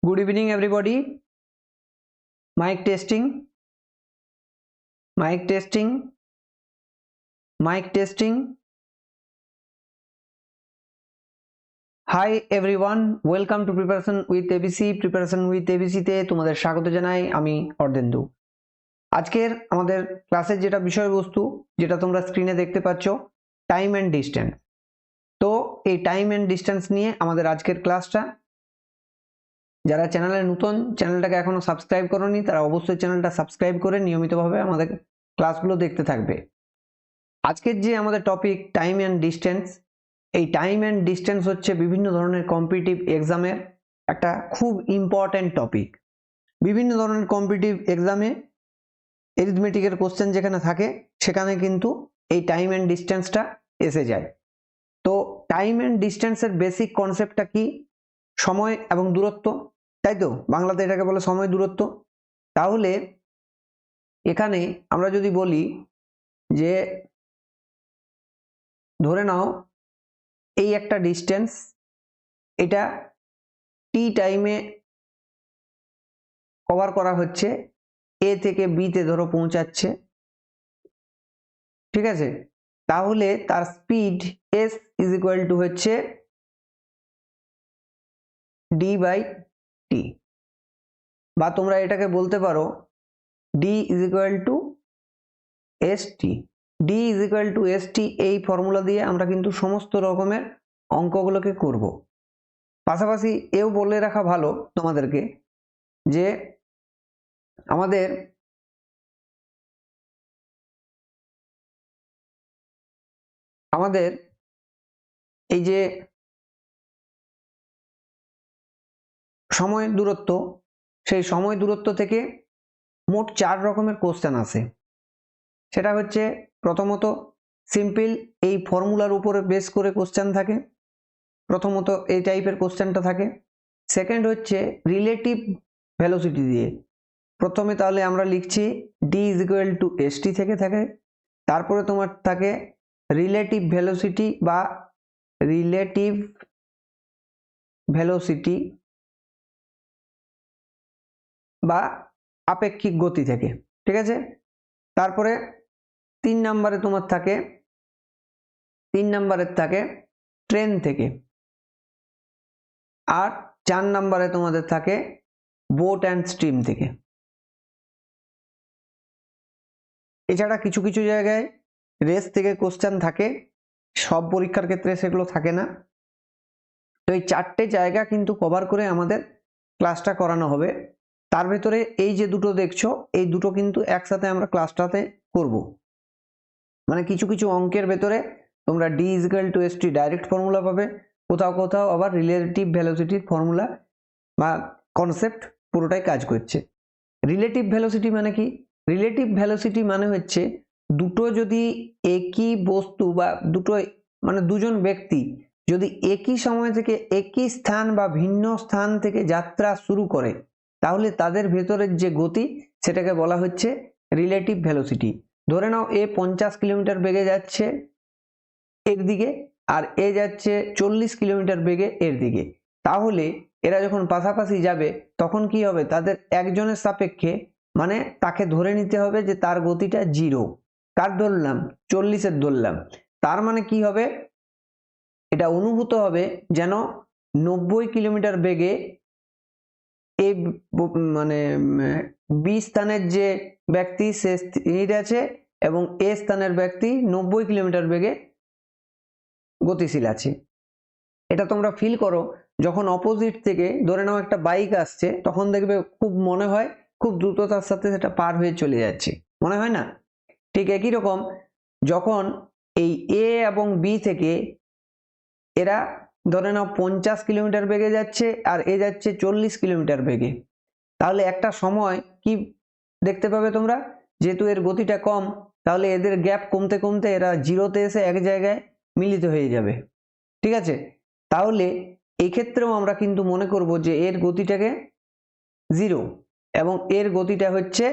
Good evening, everybody. Mic testing, mic testing, mic testing. Hi everyone, welcome to Preparation with ABC. Preparation with ABC তে তোমাদের স্বাগত জানাই আমি অর্ধেন্দু। আজকের আমাদের ক্লাসের যেটা বিষয়বস্তু যেটা তোমরা স্ক্রিনে দেখতে পাচ্ছ টাইম এন্ড ডিসটেন্স। তো এই টাইম এন্ড ডিসটেন্স নিয়ে আমাদের আজকের ক্লাসটা। যারা চ্যানেলে নতুন, চ্যানেলটাকে এখনো সাবস্ক্রাইব করোনি তারা অবশ্যই চ্যানেলটা সাবস্ক্রাইব করে নিয়মিতভাবে আমাদের ক্লাসগুলো দেখতে থাকবে। আজকের যে আমাদের টপিক টাইম এন্ড ডিসটেন্স, এই টাইম এন্ড ডিসটেন্স হচ্ছে বিভিন্ন ধরনের কম্পিটিটিভ এক্সামের একটা খুব ইম্পর্ট্যান্ট টপিক। বিভিন্ন ধরনের কম্পিটিটিভ এক্সামে অ্যারিথমেটিকের কোশ্চেন যেখানে থাকে সেখানে কিন্তু এই টাইম এন্ড ডিসটেন্সটা এসে যায়। তো টাইম এন্ড ডিসটেন্সের বেসিক কনসেপ্টটা কি? সময় এবং দূরত্ব, তাই তো? বাংলাতে এটাকে বলে সময় দূরত্ব। তাহলে এখানে আমরা যদি বলি যে ধরে নাও এই একটা ডিস্টেন্স, এটা টি টাইমে কভার করা হচ্ছে, এ থেকে বিতে ধরো পৌঁছাচ্ছে, ঠিক আছে? তাহলে তার speed S is equal two হচ্ছে ডি বাই টি, বা তোমরা এটাকে বলতে পারো D is equal to S T. D is equal to S টি, এই ফর্মুলা দিয়ে আমরা কিন্তু সমস্ত রকমের অঙ্কগুলোকে করব। পাশাপাশি এও বলে রাখা ভালো তোমাদেরকে যে আমাদের এই যে সময় দূরত্ব, সেই সময় দূরত্ব থেকে মোট 4 রকমের কোশ্চেন আসে। সেটা হচ্ছে প্রথমত সিম্পল, এই ফর্মুলার উপরে বেস করে কোশ্চেন থাকে, প্রথমত এই টাইপের কোশ্চেনটা থাকে। সেকেন্ড হচ্ছে রিলেটিভ ভেলোসিটি দিয়ে, প্রথমে তাহলে আমরা লিখছি D is equal to S টি থেকে থাকে, তারপরে তোমার থাকে রিলেটিভ ভেলোসিটি বা রিলেটিভ ভেলোসিটি বা আপেক্ষিক গতি থেকে, ঠিক আছে? তারপরে 3 নম্বরে তোমার থাকে, 3 নম্বরের থাকে ট্রেন থেকে, আর 4 নম্বরে তোমাদের থাকে বোট অ্যান্ড স্ট্রিম থেকে। এছাড়া কিছু কিছু জায়গায় রেস থেকে কোশ্চেন থাকে, সব পরীক্ষার ক্ষেত্রে সেগুলো থাকে না। তো এই 4টে জায়গা কিন্তু কভার করে আমাদের ক্লাসটা করানো হবে। তার ভেতরে এই যে দুটো দেখছো, এই দুটো কিন্তু একসাথে আমরা ক্লাসটাতে করব। মানে কিছু কিছু অঙ্কের ভেতরে তোমরা D is equal to S T direct formula পাবে, কোথাও কোথাও আবার রিলেটিভ ভেলোসিটির ফর্মুলা বা কনসেপ্ট পুরোটাই কাজ করছে। রিলেটিভ ভেলোসিটি মানে কি? রিলেটিভ ভেলোসিটি মানে হচ্ছে দুটো যদি একই বস্তু বা দুটো মানে দুজন ব্যক্তি যদি একই সময় থেকে একই স্থান বা ভিন্ন স্থান থেকে যাত্রা শুরু করে, তাহলে তাদের ভেতরের যে গতি সেটাকে বলা হচ্ছে রিলেটিভ ভেলোসিটি। ধরে নাও এ 50 কিলোমিটার বেগে যাচ্ছে এর দিকে, আর এ যাচ্ছে 40 কিলোমিটার বেগে এর দিকে। তাহলে এরা যখন পাশাপাশি যাবে তখন কি হবে? তাদের একজনের সাপেক্ষে, মানে তাকে ধরে নিতে হবে যে তার গতিটা 0। কার ধরলাম? 40-এর ধরলাম। তার মানে কি হবে? এটা অনুভূত হবে যেন 90 কিলোমিটার বেগে এই মানে বি স্থানের যে ব্যক্তি সে স্থির আছে এবং এ স্থানের ব্যক্তি 90 কিলোমিটার বেগে গতিশীল আছে। এটা তোমরা ফিল করো যখন অপোজিট থেকে ধরে নাও একটা বাইক আসছে, তখন দেখবে খুব মনে হয় খুব দ্রুততার সাথে সেটা পার হয়ে চলে যাচ্ছে, মনে হয় না? ঠিক একই রকম যখন এই এ এবং বি থেকে এরা ধরে নাও 50 কিলোমিটার বেগে যাচ্ছে আর এ যাচ্ছে 40 কিলোমিটার বেগে, তাহলে একটা সময় কি দেখতে পাবে তোমরা? যেহেতু এর গতিটা কম, তাহলে এদের গ্যাপ কমতে কমতে এরা জিরোতে এসে এক জায়গায় মিলিত হয়ে যাবে, ঠিক আছে? তাহলে এই ক্ষেত্রেও আমরা কিন্তু মনে করব যে এর গতিটাকে 0 এবং এর গতিটা হচ্ছে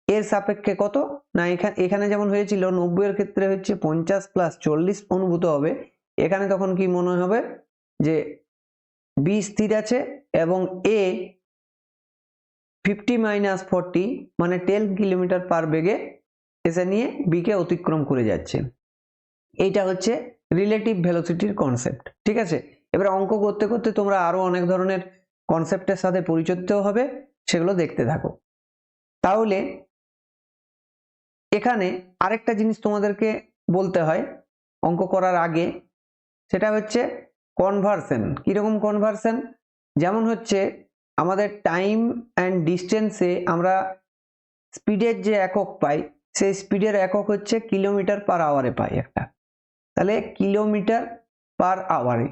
এর সাপেক্ষে কত না, এখানে যেমন হয়েছিল 90 এর ক্ষেত্রে হচ্ছে 50 + 40 অনুভূত হবে, এখানে তখন কি মনে হবে যে বি স্থির আছে এবং এ 50 মাইনাস 40 মানে 10 কিলোমিটার পার বেগে এসে নিয়ে বিকে অতিক্রম করে যাচ্ছে। এইটা হচ্ছে রিলেটিভ ভেলোসিটির কনসেপ্ট। ঠিক আছে, এবার অঙ্ক করতে করতে তোমরা আরো অনেক ধরনের কনসেপ্টের সাথে পরিচিত হবে, সেগুলো দেখতে থাকো। তাহলে এখানে আরেকটা জিনিস তোমাদেরকে বলতে হয় অঙ্ক করার আগে, সেটা হচ্ছে কনভার্সন। কিরকম কনভার্সন? যেমন হচ্ছে আমাদের টাইম অ্যান্ড ডিস্টেন্সে আমরা স্পিডের যে একক পাই, সেই স্পিডের একক হচ্ছে কিলোমিটার পার আওয়ারে পাই একটা। তাহলে কিলোমিটার পার আওয়ারে,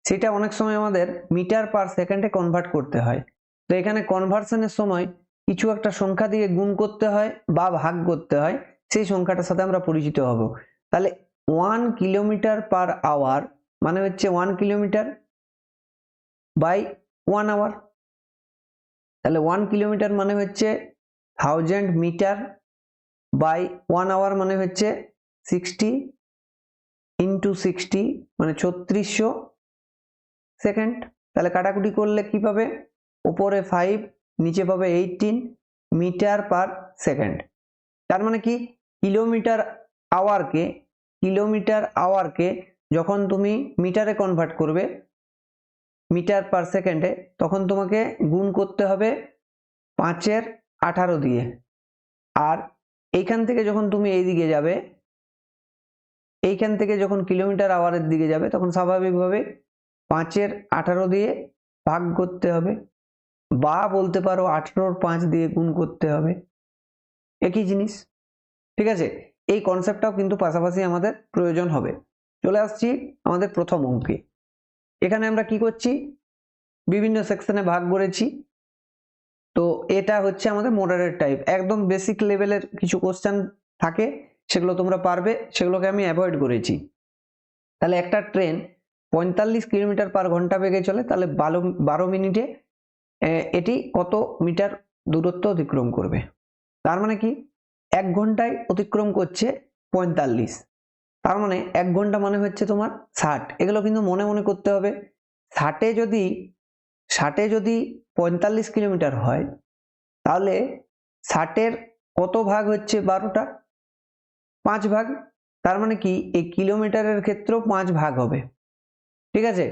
সেটা অনেক সময় আমাদের মিটার পার সেকেন্ডে কনভার্ট করতে হয়। তো এখানে কনভার্সনের সময় কিছু একটা সংখ্যা দিয়ে গুণ করতে হয় বা ভাগ করতে হয়, সেই সংখ্যাটার সাথে আমরা পরিচিত হব। তাহলে 1 কিলোমিটার পার আওয়ার মানে হচ্ছে 1 কিলোমিটার বাই 1 আওয়ার। তাহলে 1 কিলোমিটার মানে হচ্ছে 1000 মিটার বাই 1 আওয়ার মানে হচ্ছে 60 ইন্টু 60 মানে 3600 সেকেন্ড। তাহলে কাটাকুটি করলে কি পাবে? উপরে 5 নিচে পাবে 18 মিটার পার সেকেন্ড। তার মানে কি কিলোমিটার আওয়ারকে যখন তুমি মিটারে কনভার্ট করবে, মিটার পার সেকেন্ডে, তখন তোমাকে গুণ করতে হবে 5 এর 18 দিয়ে। আর এইখান থেকে যখন তুমি এইদিকে যাবে, এইখান থেকে যখন কিলোমিটার আওয়ারের দিকে যাবে, তখন স্বাভাবিকভাবে 5-এর 18 দিয়ে ভাগ করতে হবে, বা বলতে পারো 18-র 5 দিয়ে গুণ করতে হবে, একই জিনিস। ঠিক আছে, এই কনসেপ্টটাও কিন্তু পাশাপাশি আমাদের প্রয়োজন হবে। চলে আসছি আমাদের প্রথম অঙ্কে। এখানে আমরা কি করছি? বিভিন্ন সেকশনে ভাগ করেছি। তো এটা হচ্ছে আমাদের মডারেট টাইপ, একদম বেসিক লেভেলের কিছু কোশ্চেন থাকে, সেগুলো তোমরা পারবে, সেগুলোকে আমি অ্যাভয়েড করেছি। তাহলে একটা ট্রেন 45 কিলোমিটার পার ঘন্টা বেগে চলে, তাহলে 12 মিনিটে এটি কত মিটার দূরত্ব অতিক্রম করবে? তার মানে কি 1 ঘন্টায় অতিক্রম করছে 45, তার মানে 1 ঘন্টা মানে হচ্ছে তোমার 60। এগুলো কিন্তু মনে মনে করতে হবে। 60-এ যদি 45 কিলোমিটার হয়, তাহলে 60-এর কত ভাগ হচ্ছে? 12টা, 5 ভাগ। তার মানে কি এই কিলোমিটারের ক্ষেত্রেও 5 ভাগ হবে। ঠিক আছে,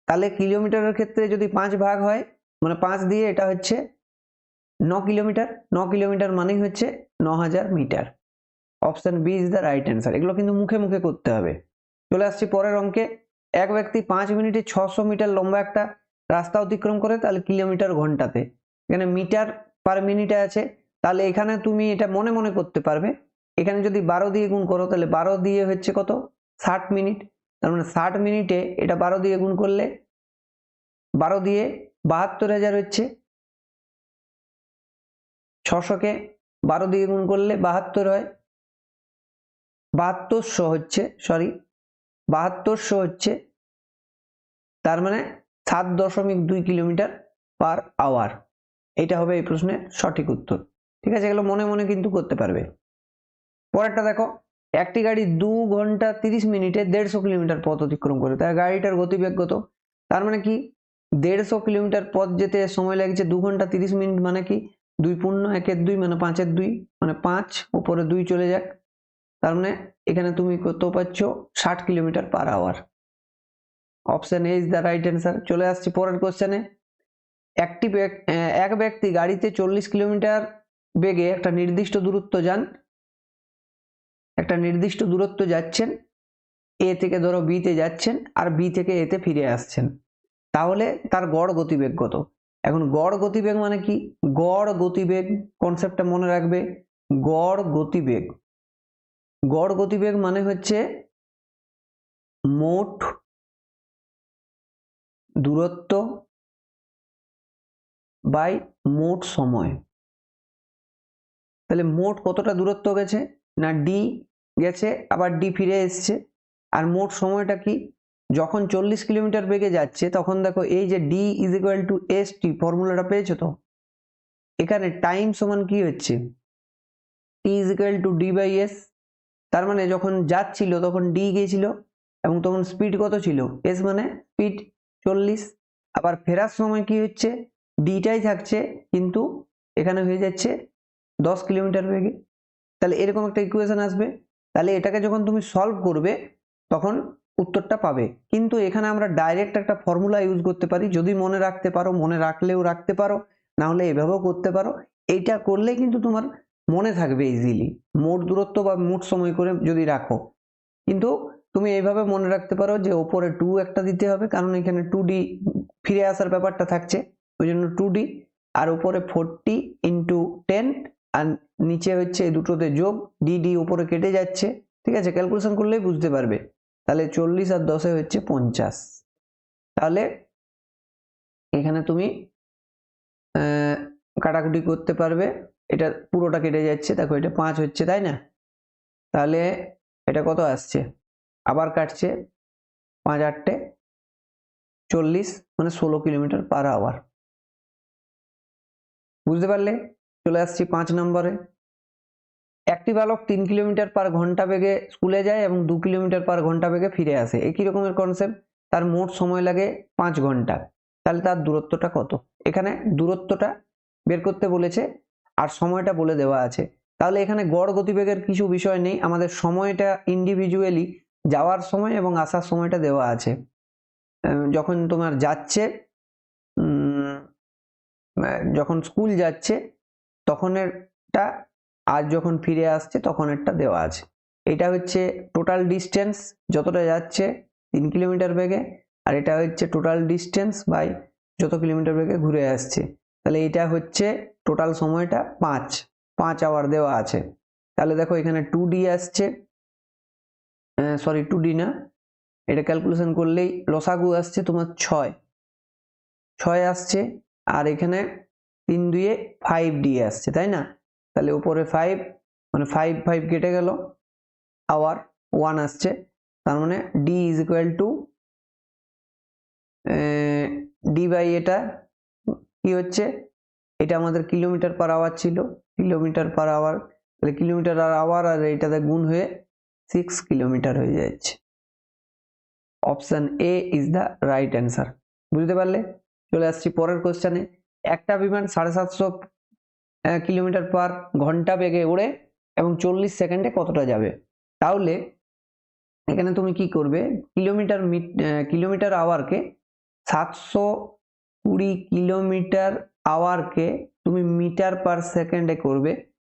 তাহলে কিলোমিটারের ক্ষেত্রে যদি 5 ভাগ হয়, মানে 5 দিয়ে, এটা হচ্ছে 9 কিলোমিটার। 9 কিলোমিটার মানেই হচ্ছে 9000 metre. Option B is the right answer. এগুলো কিন্তু মুখে মুখে করতে হবে। চলে আসছি পরের অঙ্কে। এক ব্যক্তি 5 মিনিটে 600 মিটার লম্বা একটা রাস্তা অতিক্রম করে, তাহলে কিলোমিটার ঘন্টাতে, এখানে মিটার পার মিনিটে আছে, তাহলে এখানে তুমি এটা মনে মনে করতে পারবে। এখানে যদি 12 দিয়ে গুণ করো, তাহলে 12 দিয়ে হচ্ছে কত? 60 মিনিট। তার মানে 60 মিনিটে এটা 12 দিয়ে গুণ করলে 12 দিয়ে 72,000 হচ্ছে। 600-কে 12 দিয়ে গুণ করলে 72 হয়, 7200 হচ্ছে, সরি 7200 হচ্ছে। তার মানে 7.2 কিলোমিটার পার আওয়ার। এটা হবে এই প্রশ্নের সঠিক উত্তর। ঠিক আছে, এগুলো মনে মনে কিন্তু করতে পারবে। পরেরটা দেখো, একটি গাড়ি 2 ঘন্টা 30 মিনিটে 150 কিলোমিটার পথ অতিক্রম করে, তার গাড়িটার গতিবেগ কত? তার মানে কি 150 কিলোমিটার পথ যেতে সময় লাগছে 2 ঘন্টা 30 মিনিট, মানে কি 2 পূর্ণ 1-এর 2 মানে 5-এর 2 মানে 5, উপরে 2 চলে যাক। তার মানে এখানে তুমি কত পাচ্ছ? 60 kilometre per hour. Option A is the right answer. চলে আসছি পরের কোশ্চেনে। এক ব্যক্তি গাড়িতে 40 কিলোমিটার বেগে একটা নির্দিষ্ট দূরত্ব যাচ্ছেন, এ থেকে ধরো বি তে যাচ্ছেন, আর বি থেকে এতে ফিরে আসছেন, তাহলে তার গড় গতিবেগ কত? এখন গড় গতিবেগ মানে কি? গড় গতিবেগ কনসেপ্টটা মনে রাখবে। গড় গতিবেগ মানে হচ্ছে মোট দূরত্ব বাই মোট সময়। তাহলে মোট কতটা দূরত্ব গেছে? না ডি গেছে, আবার ডি ফিরে এসছে। আর মোট সময়টা কি? যখন 40 কিলোমিটার বেগে যাচ্ছে, তখন দেখো এই যে D is equal to S T, ফর্মুলাটা পেয়েছো তো? এখানে টাইম সমান কি হচ্ছে? T is equal to D by S. তার মানে যখন যাচ্ছিল তখন ডি গিয়েছিল, এবং তখন স্পিড কত ছিল? এস মানে স্পিড 40। আবার ফেরার সময় কি হচ্ছে? ডিটাই থাকছে কিন্তু এখানে হয়ে যাচ্ছে 10 কিলোমিটার বেগে। তাহলে এরকম একটা ইকুয়েশন আসবে। তাহলে এটাকে যখন তুমি সলভ করবে তখন উত্তরটা পাবে। কিন্তু এখানে আমরা ডাইরেক্ট একটা ফর্মুলা ইউজ করতে পারি, যদি মনে রাখতে পারো, মনে রাখলেও রাখতে পারো, না হলে এভাবেও করতে পারো। এইটা করলে কিন্তু তোমার মনে থাকবে ইজিলি, মোট দূরত্ব বা মোট সময় করে যদি রাখো। কিন্তু তুমি এইভাবে মনে রাখতে পারো যে ওপরে 2 একটা দিতে হবে, কারণ এখানে 2D ফিরে আসার ব্যাপারটা থাকছে, ওই জন্য 2D, আর উপরে 40 × 10, আর নিচে হচ্ছে এই দুটোতে যোগ, ডি উপরে কেটে যাচ্ছে। ঠিক আছে, ক্যালকুলেশন করলেই বুঝতে পারবে। তাহলে 40 আর 10 হচ্ছে 50। তাহলে এখানে তুমি কাটাকুটি করতে পারবে, এটা পুরোটা কেটে যাচ্ছে, দেখো এটা 5 হচ্ছে, তাই না? তাহলে এটা কত আসছে, আবার কাটছে, 5 8 40, মানে 16 কিলোমিটার/আওয়ার। বুঝতে পারলে? চলে আসছি 5 নম্বরে। একটি বালক 3 কিলোমিটার/ঘন্টা বেগে স্কুলে যায় এবং 2 কিলোমিটার/ঘন্টা বেগে ফিরে আসে। একই রকমের কনসেপ্ট, তার মোট সময় লাগে 5 ঘন্টা। তাহলে তার দূরত্বটা কত? এখানে দূরত্বটা বের করতে বলেছে আর সময়টা বলে দেওয়া আছে। তাহলে এখানে গড় গতিবেগের কিছু বিষয় নেই, আমাদের সময়টা ইন্ডিভিজুয়ালি যাওয়ার সময় এবং আসার সময়টা দেওয়া আছে। যখন তোমার যাচ্ছে, যখন স্কুল যাচ্ছে তখনেরটা, আর যখন ফিরে আসছে তখনেরটা দেওয়া আছে। এটা হচ্ছে টোটাল ডিস্টেন্স, যতটা যাচ্ছে 3 কিলোমিটার বেগে, আর এটা হচ্ছে টোটাল ডিস্টেন্স বাই যত কিলোমিটার বেগে ঘুরে আসছে। তাহলে এটা হচ্ছে টোটাল সময়টা 5 আওয়ার দেওয়া আছে। তাহলে দেখো এখানে 2D আসছে, সরি 2D না, এটা ক্যালকুলেশন করলেই লসাগু আসছে তোমার 6 আসছে, আর এখানে 3 2 5D আসছে, তাই না? তাহলে উপরে 5, মানে 5 5 কেটে গেল, আওয়ার 1 আসছে, তার মানে D is equal to D by এটা কি হচ্ছে, এটা আমাদের কিলোমিটার/আওয়ার ছিল, কিলোমিটার/আওয়ার, তাহলে কিলোমিটার/আওয়ার আর এটাতে গুণ হয়ে 6 কিলোমিটার হয়ে যাচ্ছে। Option A is the right answer. বুঝতে পারলে? চলে আসছি পরের কোশ্চেনে। একটা বিমান 750 কিলোমিটার/ঘন্টা বেগে ওড়ে এবং 40 সেকেন্ডে কতটা যাবে? তাহলে এখানে তুমি কি করবে, কিলোমিটার/আওয়ারকে 720 কিলোমিটার/আওয়ারকে তুমি মিটার/সেকেন্ডে করবে।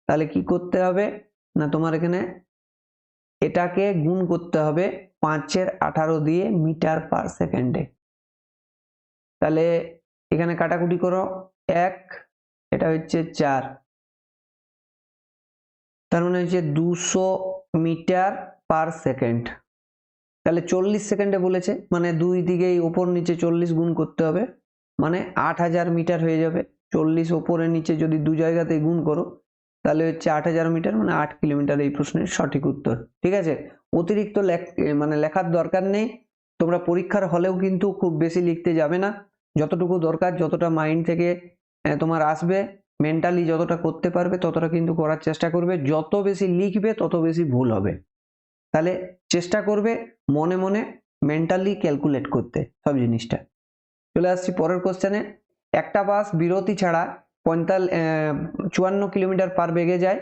তাহলে কি করতে হবে না, তোমার এখানে এটাকে গুণ করতে হবে 5 × 18 দিয়ে মিটার/সেকেন্ডে। তাহলে এখানে কাটাকুটি করো, 1, এটা হচ্ছে 4, তার মানে হচ্ছে 200 মিটার/সেকেন্ড। তাহলে 40 সেকেন্ডে বলেছে, মানে দুই দিকেই ওপর নিচে 40 গুণ করতে হবে, মানে 8000 মিটার হয়ে যাবে। 40 ওপরে নিচে যদি দু জায়গাতেই গুণ করো তাহলে হচ্ছে 8000 মিটার, মানে 8 কিলোমিটার এই প্রশ্নের সঠিক উত্তর। ঠিক আছে, অতিরিক্ত মানে লেখার দরকার নেই। তোমরা পরীক্ষার হলেও কিন্তু খুব বেশি লিখতে যাবে না, যতটুকু দরকার, যতটা মাইন্ড থেকে তোমার আসবে, মেন্টালি যতটা করতে পারবে ততটা কিন্তু করার চেষ্টা করবে। যত বেশি লিখবে তত বেশি ভুল হবে। তাহলে চেষ্টা করবে মনে মনে মেন্টালি ক্যালকুলেট করতে সব জিনিসটা। চলে আসছি পরের কোশ্চেনে। একটা বাস বিরতি ছাড়া 54 কিলোমিটার/বেগে যায়।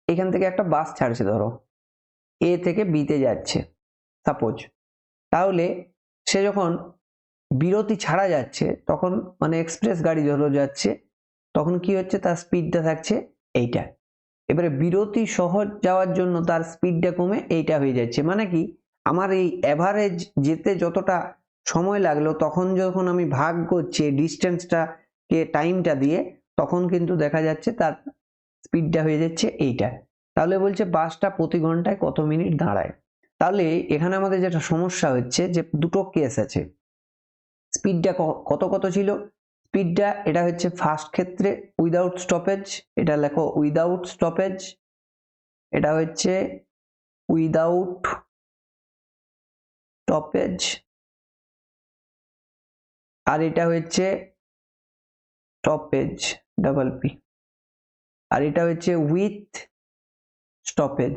এখান থেকে একটা বাস ছাড়ছে, ধরো এ থেকে বিতে যাচ্ছে সাপোজ। তাহলে সে যখন বিরতি ছাড়া যাচ্ছে তখন, মানে এক্সপ্রেস গাড়ি ধরো যাচ্ছে, তখন কি হচ্ছে, তার স্পিডটা থাকছে এইটা। এবারে বিরতি সহ যাওয়ার জন্য তার স্পিডটা কমে এইটা হয়ে যাচ্ছে, মানে কি আমার এই অ্যাভারেজ যেতে যতটা সময় লাগলো, তখন যখন আমি ভাগ করছি ডিস্টেন্সটাকে টাইমটা দিয়ে, তখন কিন্তু দেখা যাচ্ছে তার স্পিডটা হয়ে যাচ্ছে এইটা। তাহলে বলছে বাসটা প্রতি ঘন্টায় কত মিনিট দাঁড়ায়। তাহলে এখানে আমাদের যেটা সমস্যা হচ্ছে যে দুটো কেস আছে। স্পিডটা কত কত ছিল, স্পিডটা এটা হচ্ছে ফার্স্ট ক্ষেত্রে উইদাউট স্টপেজ, এটা লেখো উইদাউট স্টপেজ, এটা হচ্ছে উইদাউট স্টপেজ, আর এটা হচ্ছে স্টপেজ ডাবল পি, আর এটা হচ্ছে উইথ স্টপেজ,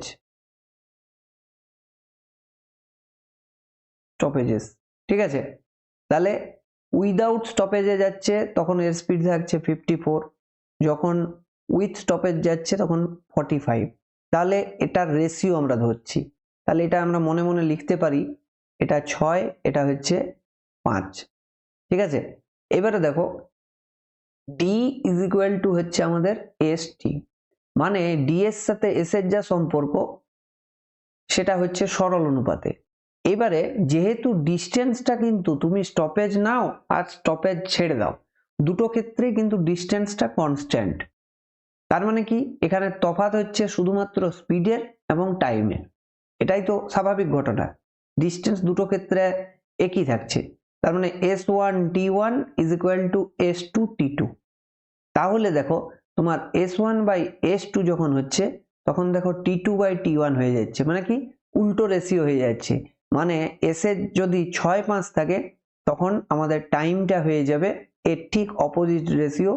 স্টপেজেস। ঠিক আছে, তাহলে উইদাউট স্টপেজে যাচ্ছে তখন এর স্পিড থাকছে 54, যখন উইথ স্টপেজ যাচ্ছে তখন 45। তাহলে এটার রেশিও আমরা ধরছি, তাহলে এটা আমরা মনে মনে লিখতে পারি, এটা 6, এটা হচ্ছে 5। ঠিক আছে, এবারে দেখো ডি ইজ ইকুয়াল টু হচ্ছে আমাদের এস টি, মানে ডি এর সাথে এস এর যা সম্পর্ক সেটা হচ্ছে সরল অনুপাতে। এবারে যেহেতু ডিস্টেন্সটা কিন্তু তুমি স্টপেজ নাও আর স্টপেজ ছেড়ে দাও, দুটো ক্ষেত্রেই কিন্তু ডিস্টেন্সটা কনস্ট্যান্ট। তার মানে কি এখানে তফাৎ হচ্ছে শুধুমাত্র স্পিডের এবং টাইমের, এটাই তো স্বাভাবিক ঘটনা। ডিস্টেন্স দুটো ক্ষেত্রে একই থাকছে, তার মানে S1T1 is equal two S2T2। তাহলে দেখো তোমার S1/S2 যখন হচ্ছে তখন দেখো T2/T1 হয়ে যাচ্ছে, মানে কি উল্টো রেশিও হয়ে যাচ্ছে। মানে এস এর যদি 6-5 থাকে তখন আমাদের টাইমটা হয়ে যাবে এর ঠিক অপোজিট রেশিও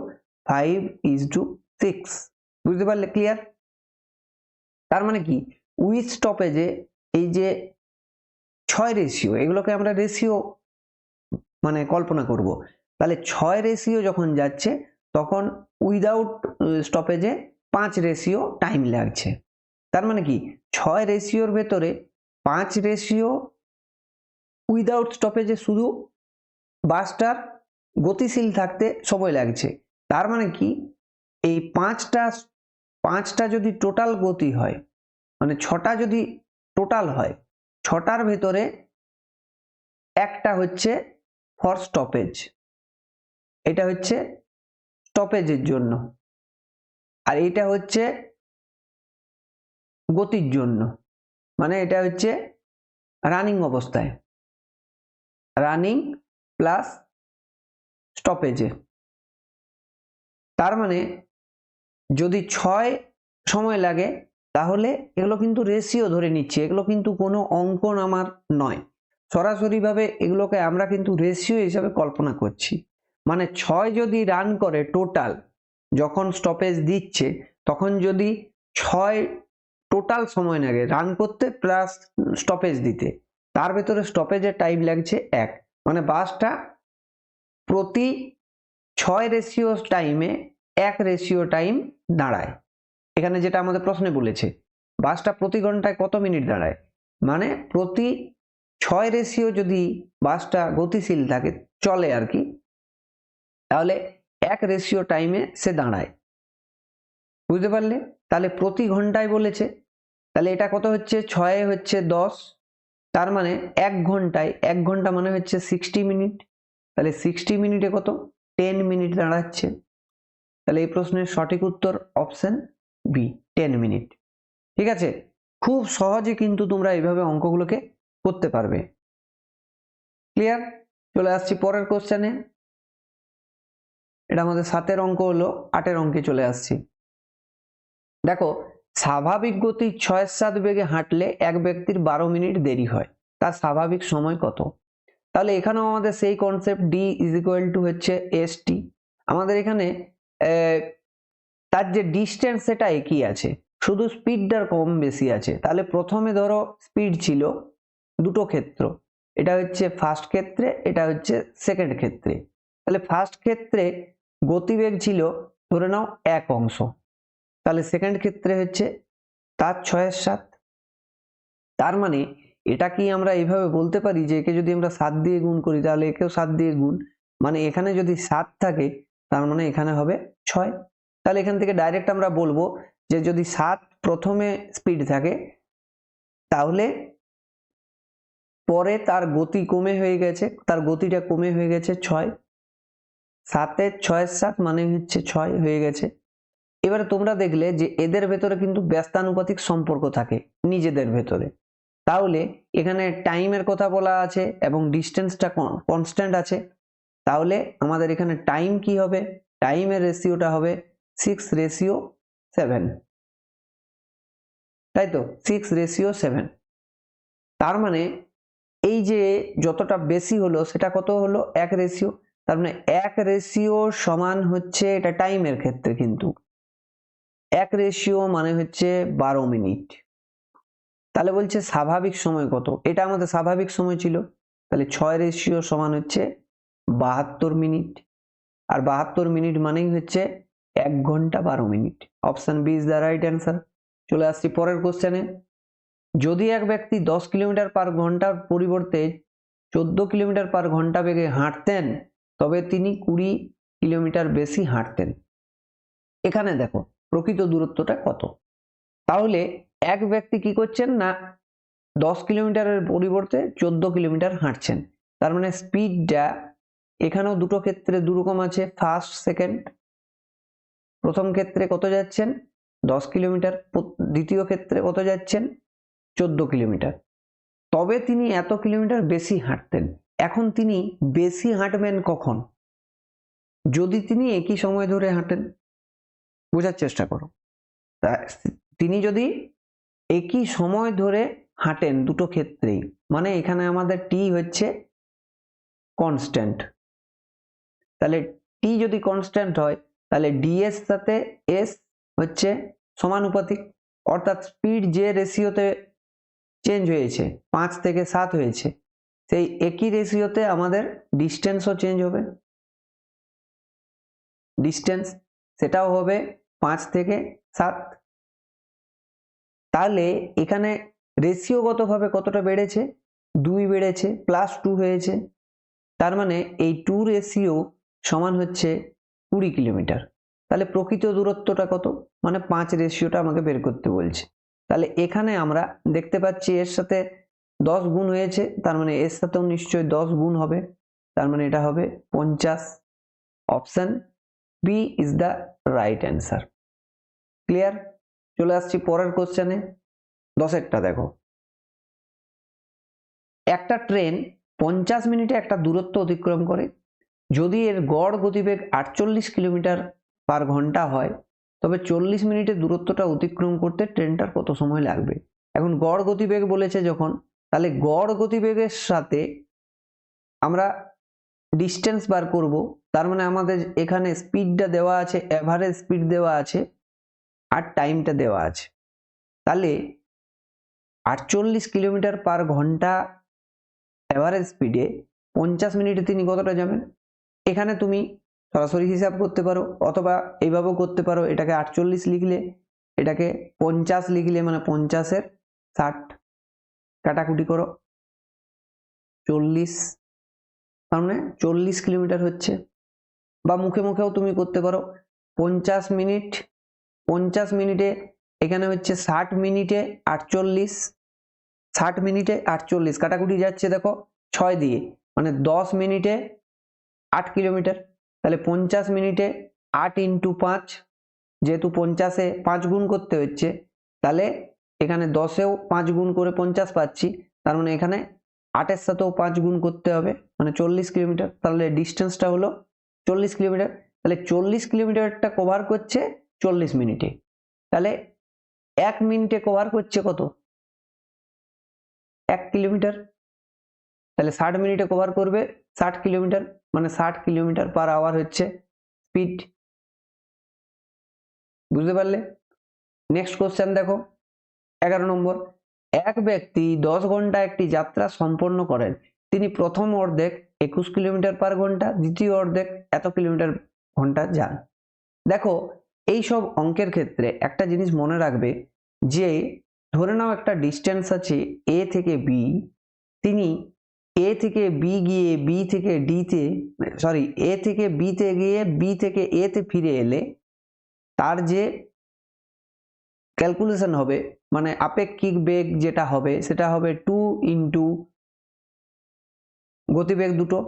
5:6। বুঝতে পারলে? ক্লিয়ার? তার মানে কি উইথ স্টপেজে এই যে 6 রেশিও, এগুলোকে আমরা রেশিও মানে কল্পনা করব, তাহলে 6 রেশিও যখন যাচ্ছে তখন উইদাউট স্টপেজে 5 রেশিও টাইম লাগছে। তার মানে কি 6 রেশিওর ভেতরে 5 রেশিও উইদাউট স্টপেজে শুধু বাসটার গতিশীল থাকতে সময় লাগছে। তার মানে কি এই পাঁচটা যদি টোটাল গতি হয়, মানে 6টা যদি টোটাল হয়, 6টার ভেতরে একটা হচ্ছে ফর স্টপেজ, এটা হচ্ছে স্টপেজের জন্য, আর এটা হচ্ছে গতির জন্য, মানে এটা হচ্ছে রানিং অবস্থায়, রানিং প্লাস স্টপেজে। তার মানে যদি 6 সময় লাগে তাহলে এগুলো কিন্তু রেশিও ধরে নিচ্ছি, এগুলো কিন্তু কোনো অঙ্কন আমার নয়, সরাসরিভাবে এগুলোকে আমরা কিন্তু রেশিও হিসাবে কল্পনা করছি। মানে 6 যদি রান করে টোটাল, যখন স্টপেজ দিচ্ছে তখন যদি 6 টোটাল সময় লাগে রান করতে প্লাস স্টপেজ দিতে, তার ভেতরে স্টপেজের টাইম লাগছে 1, মানে বাসটা প্রতি 6 রেশিও টাইমে 1 রেশিও টাইম দাঁড়ায়। এখানে যেটা আমাদের প্রশ্নে বলেছে বাসটা প্রতি ঘন্টায় কত মিনিট দাঁড়ায়, মানে প্রতি 6 রেশিও যদি বাসটা গতিশীল থাকে, চলে আর কি, তাহলে 1 রেশিও টাইমে সে দাঁড়ায়। বুঝতে পারলে? তাহলে প্রতি ঘন্টায় বলেছে, তাহলে এটা কত হচ্ছে 6 হচ্ছে 10, তার মানে 1 ঘন্টায়, 1 ঘন্টা মানে হচ্ছে 60 মিনিট, তাহলে 60 মিনিটে কত 10 মিনিট দাঁড়াচ্ছে। তাহলে এই প্রশ্নের সঠিক উত্তর অপশন বি, 10 মিনিট। ঠিক আছে, খুব সহজে কিন্তু তোমরা এইভাবে অঙ্কগুলোকে করতে পারবে। ক্লিয়ার? চলে আসছি পরের কোশ্চেনে। এটা আমাদের 7এর অঙ্ক হলো, 8এর অঙ্কে চলে আসছি। দেখো স্বাভাবিক গতি 6-7 বেগে হাঁটলে এক ব্যক্তির 12 মিনিট দেরি হয়, তার স্বাভাবিক সময় কত? তাহলে এখানেও আমাদের সেই concept, D is equal two হচ্ছে এস টি। আমাদের এখানে তার যে ডিস্টেন্স সেটা একই আছে, শুধু স্পিডটার কম বেশি আছে। তাহলে প্রথমে ধরো স্পিড ছিল দুটো ক্ষেত্র, এটা হচ্ছে ফার্স্ট ক্ষেত্রে, এটা হচ্ছে সেকেন্ড ক্ষেত্রে। তাহলে ফার্স্ট ক্ষেত্রে গতিবেগ ছিল ধরে নাও 1 অংশ, তাহলে সেকেন্ড ক্ষেত্রে হচ্ছে তার 6-7। তার মানে এটা কি আমরা এইভাবে বলতে পারি যে একে যদি আমরা 7 দিয়ে গুণ করি তাহলে একেও 7 দিয়ে গুণ, মানে এখানে যদি 7 থাকে তার মানে এখানে হবে 6। তাহলে এখান থেকে ডাইরেক্ট আমরা বলবো যে যদি 7 প্রথমে স্পিড থাকে তাহলে পরে তার গতি কমে হয়ে গেছে, তার গতিটা কমে হয়ে গেছে 6, 7-এর 6-7 মানে হচ্ছে 6 হয়ে গেছে। এবারে তোমরা দেখলে যে এদের ভেতরে কিন্তু ব্যস্তানুপাতিক সম্পর্ক থাকে নিজেদের ভেতরে, তাহলে এখানে টাইমের কথা বলা আছে এবং ডিস্টেন্সটা কনস্ট্যান্ট আছে, তাহলে আমাদের এখানে টাইম কি হবে, টাইমের রেশিওটা হবে 6:7, তাই তো 6:7। তার মানে এই যে যতটা বেশি হলো সেটা কত হলো 1 রেশিও, তার মানে 1 রেশিও সমান হচ্ছে, এটা টাইমের ক্ষেত্রে কিন্তু 1 রেশিও মানে হচ্ছে 12 মিনিট। তাহলে বলছে স্বাভাবিক সময় কত, এটা আমাদের স্বাভাবিক সময় ছিল, তাহলে 6 রেশিও সমান হচ্ছে 72 মিনিট, আর 72 মিনিট মানেই হচ্ছে 1 ঘন্টা 12 মিনিট। Option B is the right answer. চলে আসছি পরের কোশ্চেনে। যদি এক ব্যক্তি 10 কিলোমিটার পার ঘন্টার পরিবর্তে 14 কিলোমিটার পার ঘন্টা বেগে হাঁটতেন, তবে তিনি 20 কিলোমিটার বেশি হাঁটতেন। এখানে দেখো প্রকৃত দূরত্বটা কত। তাহলে এক ব্যক্তি কি করছেন না 10 কিলোমিটারের পরিবর্তে 14 কিলোমিটার হাঁটছেন, তার মানে স্পিডটা এখানেও দুটো ক্ষেত্রে দুরকম আছে, ফার্স্ট সেকেন্ড। প্রথম ক্ষেত্রে কত যাচ্ছেন 10 কিলোমিটার, দ্বিতীয় ক্ষেত্রে কত যাচ্ছেন 14 কিলোমিটার। তবে তিনি এত কিলোমিটার বেশি হাঁটতেন। এখন তিনি বেশি হাঁটবেন কখন? যদি তিনি একই সময় ধরে হাঁটেন। বোঝার চেষ্টা করো। তিনি যদি একই সময় ধরে হাঁটেন দুটো ক্ষেত্রেই, মানে এখানে আমাদের টি হচ্ছে কনস্ট্যান্ট। তাহলে টি যদি কনস্ট্যান্ট হয় তাহলে ডি এর সাথে এস হচ্ছে সমানুপাতিক, অর্থাৎ স্পিড যে রেশিওতে চেঞ্জ হয়েছে 5 থেকে 7 হয়েছে, সেই একই রেশিওতে আমাদের ডিস্টেন্সও চেঞ্জ হবে। ডিস্টেন্স সেটাও হবে 5 থেকে 7। তাহলে এখানে রেশিওগতভাবে কতটা বেড়েছে? 2 বেড়েছে, +2 হয়েছে। তার মানে এই 2 রেশিও সমান হচ্ছে 20 কিলোমিটার। তাহলে প্রকৃত দূরত্বটা কত? মানে 5 রেশিওটা আমাকে বের করতে বলছে। তাহলে এখানে আমরা দেখতে পাচ্ছি এর সাথে 10 গুণ হয়েছে, তার মানে এর সাথেও নিশ্চয়ই 10 গুণ হবে, তার মানে এটা হবে 50। Option B is the right answer. Clear? চলে আসছি পরের কোশ্চেনে। 10এরটা দেখো। একটা ট্রেন 50 মিনিটে একটা দূরত্ব অতিক্রম করে। যদি এর গড় গতিবেগ 48 কিলোমিটার পার ঘন্টা হয়, তবে 40 মিনিটে দূরত্বটা অতিক্রম করতে ট্রেনটার কত সময় লাগবে? এখন গড় গতিবেগ বলেছে যখন, তাহলে গড় গতিবেগের সাথে আমরা ডিস্টেন্স বার করব। তার মানে আমাদের এখানে স্পিডটা দেওয়া আছে, এভারেজ স্পিড দেওয়া আছে, আর টাইমটা দেওয়া আছে। তাহলে 48 কিলোমিটার পার ঘন্টা এভারেজ স্পিডে 50 মিনিটে তিনি কতটা যাবেন? এখানে তুমি সরাসরি হিসাব করতে পারো, অথবা এইভাবেও করতে পারো। এটাকে 48 লিখলে, এটাকে 50 লিখলে, মানে 50-এর 60 কাটাকুটি করো, 40, তার মানে 40 কিলোমিটার হচ্ছে। বা মুখে মুখেও তুমি করতে পারো, 50 মিনিট, 50 মিনিটে এখানে হচ্ছে 60 মিনিটে 48, 60 মিনিটে 48 কাটাকুটি যাচ্ছে দেখো 6 দিয়ে, মানে 10 মিনিটে 8 কিলোমিটার। তাহলে 50 মিনিটে 8 × 5, যেহেতু 50-এ 5 গুণ করতে হচ্ছে, তাহলে এখানে 10-এও 5 গুণ করে 50 পাচ্ছি, তার মানে এখানে 8-এর সাথেও 5 গুণ করতে হবে, মানে 40 কিলোমিটার। তাহলে ডিস্টেন্সটা হলো 40 কিলোমিটার। তাহলে 40 কিলোমিটারটা কভার করছে 40 মিনিটে। তাহলে 1 মিনিটে কভার করছে কত? 1 কিলোমিটার। তাহলে 60 মিনিটে কভার করবে 60 কিলোমিটার, মানে 60 কিলোমিটার পার আওয়ার হচ্ছে স্পিড। বুঝতে পারলে? নেক্সট কোশ্চেন দেখো, 11 নম্বর। এক ব্যক্তি 10 ঘন্টা একটি যাত্রা সম্পন্ন করেন। তিনি প্রথম অর্ধেক 21 কিলোমিটার পার ঘন্টা, দ্বিতীয় অর্ধেক এত কিলোমিটার ঘন্টা যান। দেখো এই সব অঙ্কের ক্ষেত্রে একটা জিনিস মনে রাখবে, যে ধরে নাও একটা ডিস্টেন্স আছে এ থেকে বি, তিনি এ থেকে বি গিয়ে বি থেকে ডিতে, সরি, এ থেকে বিতে গিয়ে বি থেকে এতে ফিরে এলে তার যে ক্যালকুলেশন হবে, মানে আপেক্ষিক বেগ যেটা হবে, সেটা হবে 2 × গতিবেগ দুটো,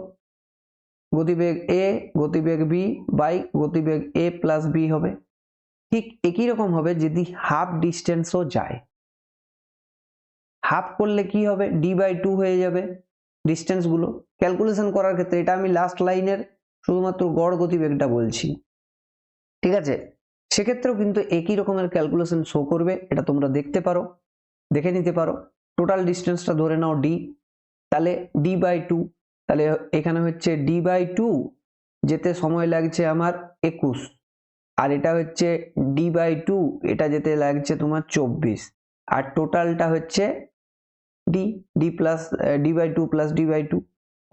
গতিবেগ এ, গতিবেগ বি বাই গতিবেগ এ প্লাস বি হবে। ঠিক একই রকম হবে যদি হাফ ডিস্টেন্সও যায়। হাফ করলে কি হবে? d/2 হয়ে যাবে ডিস্টেন্স গুলো ক্যালকুলেশন করার ক্ষেত্রে। এটা আমি লাস্ট লাইনের শুধুমাত্র গড় গতিবেগটা বলছি, ঠিক আছে? সেক্ষেত্রেও কিন্তু একই রকমের ক্যালকুলেশন শো করবে, এটা তোমরা দেখতে পারো, দেখে নিতে পারো। টোটাল ডিস্টেন্সটা ধরে নাও d, তাহলে d/2, তাহলে এখানে হচ্ছে d/2, যেতে সময় লাগছে আমার 21, আর এটা হচ্ছে d/2, এটা যেতে লাগছে তোমার 24, আর টোটালটা হচ্ছে d, d+, d/2 + d/2।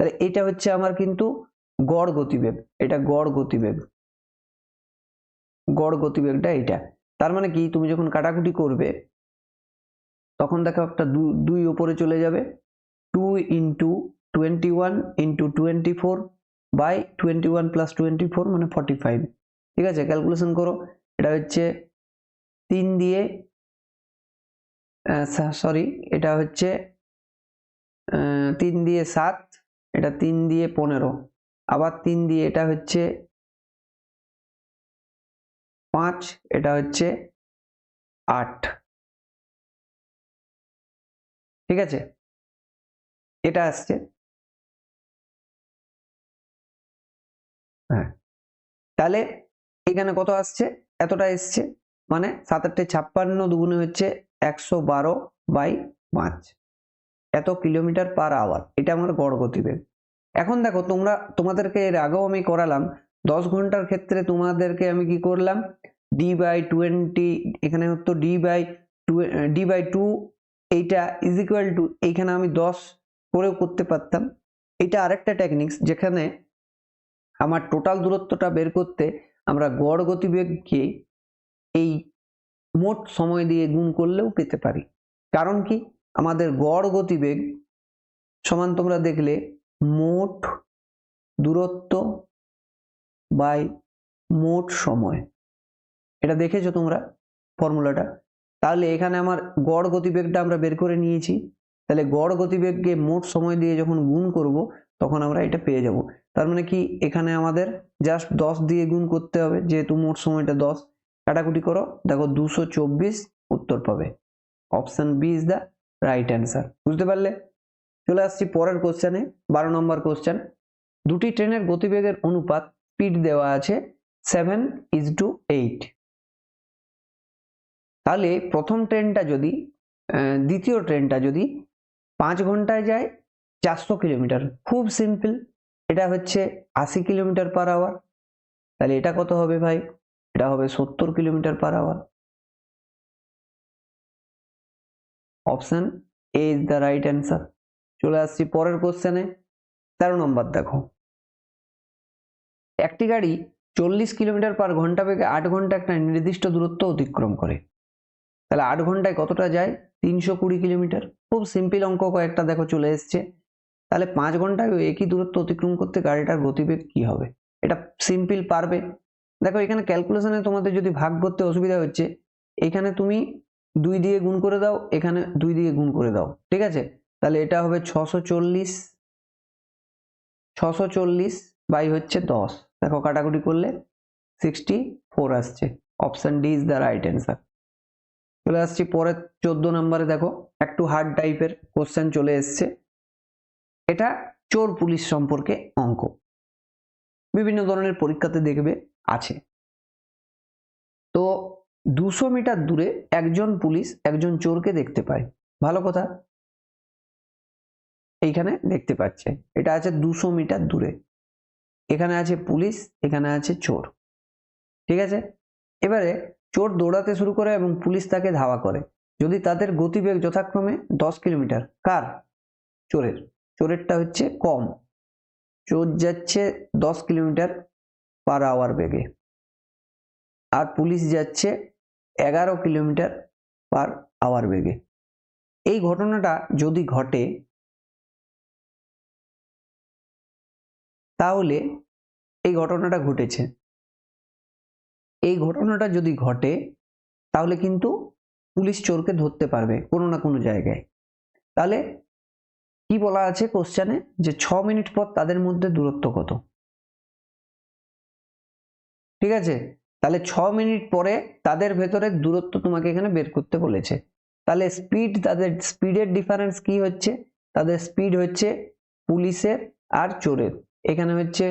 তাহলে এটা হচ্ছে আমার কিন্তু গড় গতিবেগ, এটা গড় গতিবেগ, গড় গতিবেগটা এইটা। তার মানে কি, তুমি যখন কাটাকুটি করবে তখন দেখো একটা দুই উপরে চলে যাবে, 2 ইন্টু 21 ইন্টু 24 বাই 21 প্লাস 24 মানে 45। ঠিক আছে, ক্যালকুলেশন করো। এটা হচ্ছে 3 দিয়ে সরি, এটা হচ্ছে 3 দিয়ে 7, এটা 3 দিয়ে 15, আবার 3 দিয়ে এটা হচ্ছে 5, এটা হচ্ছে 8। ঠিক আছে, এটা আসছে, হ্যাঁ। তাহলে এখানে কত আসছে, এতটা এসছে, মানে 7×8 = 56, দুগুণে হচ্ছে 112 বাই 5, এত কিলোমিটার পার আওয়ার। এটা আমার গড় গতিবেগ। এখন দেখো, তোমাদেরকে এর আগেও আমি করালাম 10 ঘন্টার ক্ষেত্রে তোমাদেরকে আমি কি করলাম, d/20, এখানে হতো d/2, এইটা ইজ ইকুয়াল টু, এইখানে আমি 10 করেও করতে পারতাম। এটা আরেকটা টেকনিক্স, যেখানে আমার টোটাল দূরত্বটা বের করতে আমরা গড় গতিবেগকে এই মোট সময় দিয়ে গুণ করলেও পেতে পারি। কারণ কি, আমাদের গড় গতিবেগ সমান তোমরা দেখলে মোট দূরত্ব বাই মোট সময়, এটা দেখেছো তোমরা ফর্মুলাটা। তাহলে এখানে আমার গড় গতিবেগটা আমরা বের করে নিয়েছি, তাহলে গড় গতিবেগকে মোট সময় দিয়ে যখন গুণ করব তখন আমরা এটা পেয়ে যাব। তার মানে কি, এখানে আমাদের জাস্ট 10 দিয়ে গুণ করতে হবে, যেহেতু মোট সময়টা 10। কাটাকুটি করো, দেখো 224 উত্তর পাবে। Option B is the right answer. বুঝতে পারলে? চলে আসছি পরের কোশ্চেনে, 12 নম্বর কোশ্চেন। দুটি ট্রেনের গতিবেগের অনুপাত স্পিড দেওয়া আছে 7:8। তাহলে প্রথম ট্রেনটা যদি দ্বিতীয় ট্রেনটা যদি 5 ঘন্টায় যায় 400 কিলোমিটার, খুব সিম্পল, এটা হচ্ছে 80 কিলোমিটার পার আওয়ার। তাহলে এটা কত হবে ভাই, এটা হবে 70 kilometre per hour. Option A is the right answer. চলে আসছি পরের কোশ্চেনে, 13 নম্বর। দেখো, একটি গাড়ি 40 কিলোমিটার পার ঘন্টা বেগে 8 ঘন্টা একটা নির্দিষ্ট দূরত্ব অতিক্রম করে। তাহলে 8 ঘন্টায় কতটা যায়, 320 কিলোমিটার। খুব সিম্পল অঙ্ক, কয়েকটা দেখো চলে এসছে। তাহলে 5 ঘন্টায় একই দূরত্ব অতিক্রম করতে গাড়িটার গতিবেগ কি হবে, এটা সিম্পল পারবে। দেখো, এখানে ক্যালকুলেশনে তোমাদের যদি ভাগ করতে অসুবিধা হচ্ছে, এখানে তুমি 2 দিয়ে গুণ করে দাও, এখানে 2 দিয়ে গুণ করে দাও। ঠিক আছে, তাহলে এটা হবে 640 বাই হচ্ছে 10। দেখো, কাটাকুটি করলে 64 আসছে। Option D is the right answer. চলে আসছি পরের 14 নম্বরে। দেখো, একটু হার্ড টাইপের কোশ্চেন চলে এসছে। এটা চোর পুলিশ সম্পর্কে অঙ্ক, বিভিন্ন ধরনের পরীক্ষাতে দেখবে আছে। তো 200 মিটার দূরে একজন পুলিশ একজন চোরকে দেখতে পায়। ভালো কথা, এইখানে দেখতে পাচ্ছে, এটা আছে 200 মিটার দূরে, এখানে আছে পুলিশ, এখানে আছে চোর। ঠিক আছে, এবারে চোর দৌড়াতে শুরু করে এবং পুলিশ তাকে ধাওয়া করে। যদি তাদের গতিবেগ যথাক্রমে 10 কিলোমিটার, কার, চোরের, চোরেরটা হচ্ছে কম, চোর যাচ্ছে 10 কিলোমিটার পার আওয়ার বেগে, আর পুলিশ যাচ্ছে 11 কিলোমিটার পার আওয়ার বেগে। এই ঘটনাটা যদি ঘটে, তাহলে এই ঘটনাটা ঘটেছে, এই ঘটনাটা যদি ঘটে তাহলে কিন্তু পুলিশ চোরকে ধরতে পারবে কোনো না কোনো জায়গায়। তাহলে কি বলা আছে কোশ্চেনে, যে 6 মিনিট পর তাদের মধ্যে দূরত্ব কত। ঠিক আছে, তাহলে 6 মিনিট পরে তাদের ভেতরে দূরত্ব তোমাকে এখানে বের করতে বলেছে। তাহলে স্পিড, তাদের স্পিডের ডিফারেন্স কি হচ্ছে, তাদের স্পিড হচ্ছে পুলিশের আর চোরের। এখানে হচ্ছে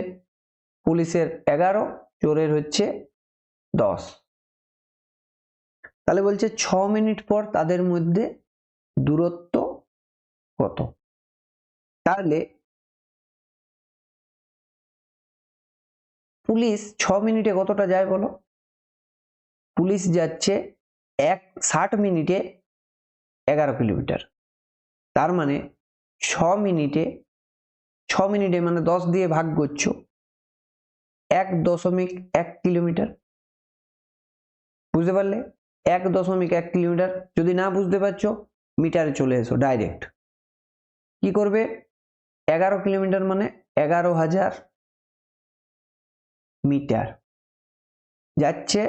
পুলিশের 11, চোরের হচ্ছে 10। তাহলে বলছে 6 মিনিট পর তাদের মধ্যে দূরত্ব কত। তাহলে পুলিশ 6 মিনিটে কতটা যায় বলো, পুলিশ যাচ্ছে 60 মিনিটে 11 কিলোমিটার। তার মানে 6 মিনিটে মানে 10 দিয়ে ভাগ করছো, 1.1 কিলোমিটার। বুঝতে পারলে? 1.1 কিলোমিটার। যদি না বুঝতে পারছো মিটারে চলে এসো ডাইরেক্ট। কি করবে? 11 কিলোমিটার মানে 11,000 মিটার যাচ্ছে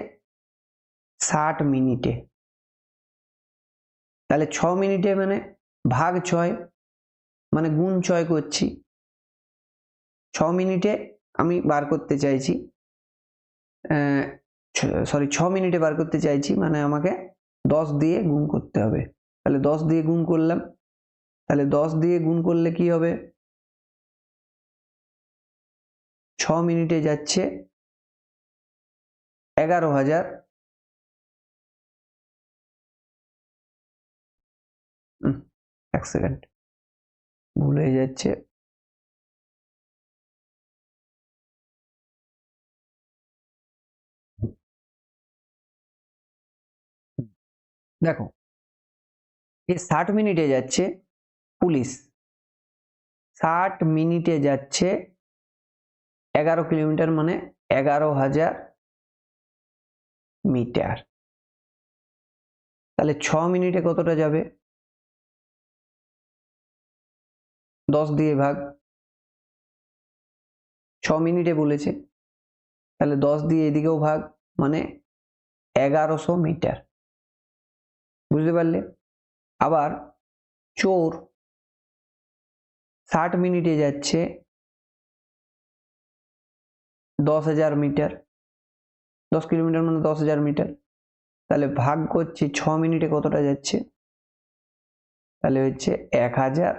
60 মিনিটে। তাহলে 6 মিনিটে মানে ভাগ 6 মানে গুণ 6 করছি। 6 মিনিটে আমি বার করতে চাইছি, সরি 6 মিনিটে বার করতে চাইছি, মানে আমাকে 10 দিয়ে গুণ করতে হবে। তাহলে 10 দিয়ে গুণ করলাম। তাহলে 10 দিয়ে গুণ করলে কি হবে? 6 মিনিটে যাচ্ছে 11,000। এক সেকেন্ড, ভুল হয়ে যাচ্ছে। দেখো, এই 60 মিনিটে যাচ্ছে পুলিশ, 60 মিনিটে যাচ্ছে 11 কিলোমিটার মানে 11,000 মিটার। তাহলে 6 মিনিটে কতটা যাবে? 10 দিয়ে ভাগ। 6 মিনিটে বলেছে, তাহলে 10 দিয়ে এদিকেও ভাগ, মানে 1100 মিটার। বুঝতে পারলে? আবার চোর 60 মিনিটে যাচ্ছে 10,000 মিটার। 10 কিলোমিটার মানে 10,000 মিটার। তাহলে ভাগ করছি 6 মিনিটে কতটা যাচ্ছে? তাহলে হচ্ছে 1000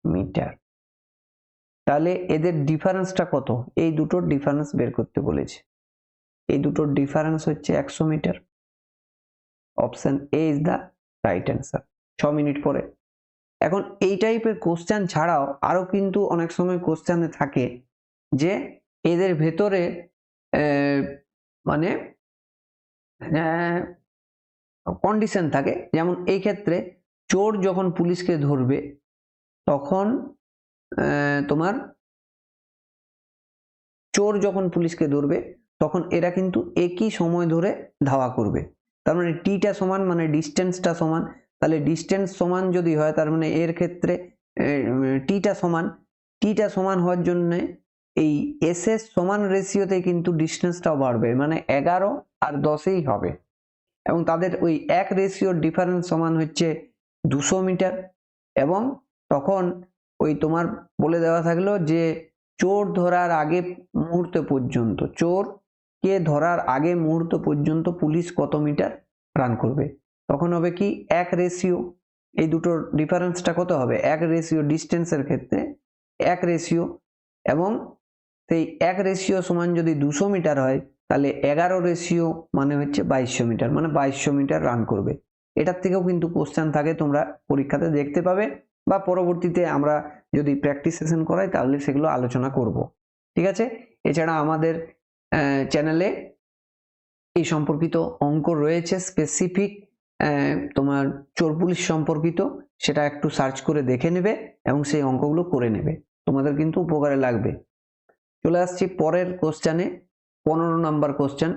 মিটার। তাহলে এদের ডিফারেন্সটা কত? এই দুটোর ডিফারেন্স বের করতে বলেছে। এই দুটোর ডিফারেন্স হচ্ছে 100 metre. Option A is the right answer. 6 minute পরে। এখন এই টাইপের কোশ্চেন ছাড়াও আরো কিন্তু অনেক সময় কোশ্চেনে থাকে যে এদের ভেতরে মানে কন্ডিশন থাকে। যেমন এই ক্ষেত্রে চোর যখন পুলিশকে ধরবে তখন তোমার চোর যখন পুলিশকে ধরবে তখন এরা কিন্তু একই সময় ধরে ধাওয়া করবে। তার মানে টিটা সমান মানে ডিস্টেন্সটা সমান। তাহলে ডিস্টেন্স সমান যদি হয় তার মানে এর ক্ষেত্রে টিটা সমান হওয়ার জন্য এই এসএস সমান রেশিওতে কিন্তু ডিস্টেন্সটাও বাড়বে, মানে 11 আর 10ই হবে। এবং তাদের ওই এক রেশিওর ডিফারেন্স সমান হচ্ছে 200 মিটার। এবং তখন ওই তোমার বলে দেওয়া থাকলো যে চোর ধরার আগে মুহূর্ত পর্যন্ত, চোরকে ধরার আগে মুহূর্ত পর্যন্ত পুলিশ কত মিটার রান করবে। তখন হবে কি 1 রেশিও। এই দুটোর ডিফারেন্সটা কত হবে? 1 রেশিও ডিস্টেন্সের ক্ষেত্রে 1 রেশিও, এবং সেই 1 রেশিও সমান যদি 200 মিটার হয় তাহলে 11 রেশিও মানে হচ্ছে 2200 মিটার, মানে 2200 মিটার রান করবে। এটার থেকেও কিন্তু কোশ্চেন থাকে, তোমরা পরীক্ষাতে দেখতে পাবে, বা পরবর্তীতে আমরা যদি প্র্যাকটিস সেশন করাই তাহলে সেগুলো আলোচনা করব। ঠিক আছে? এছাড়া আমাদের চ্যানেলে এই সম্পর্কিত অঙ্ক রয়েছে স্পেসিফিক, তোমার চোর পুলিশ সম্পর্কিত, সেটা একটু সার্চ করে দেখে নেবে এবং সেই অঙ্কগুলো করে নেবে, তোমাদের কিন্তু উপকারে লাগবে। চলে আসছি পরের কোশ্চেনে, 15 নম্বর কোশ্চেন।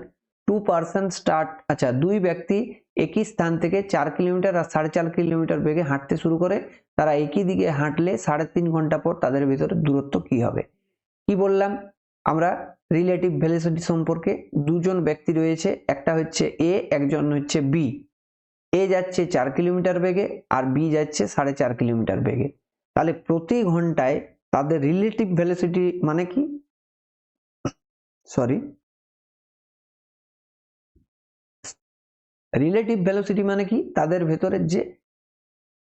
2 পার্সন স্টার্ট, আচ্ছা, দুই ব্যক্তি একই স্থান থেকে 4 কিলোমিটার আর 4.5 কিলোমিটার বেগে হাঁটতে শুরু করে। তারা একই দিকে হাঁটলে 3.5 ঘন্টা পর তাদের ভিতরে দূরত্ব কি হবে? কি বললাম আমরা রিলেটিভ ভেলোসিটি সম্পর্কে? দুজন ব্যক্তি রয়েছে, একটা হচ্ছে এ, একজন হচ্ছে বি। এ যাচ্ছে 4 কিলোমিটার বেগে আর বি যাচ্ছে 4.5 কিলোমিটার বেগে। তাহলে প্রতি ঘন্টায় তাদের রিলেটিভ ভেলোসিটি মানে কি? রিলেটিভ ভেলোসিটি মানে কি? তাদের ভেতরের যে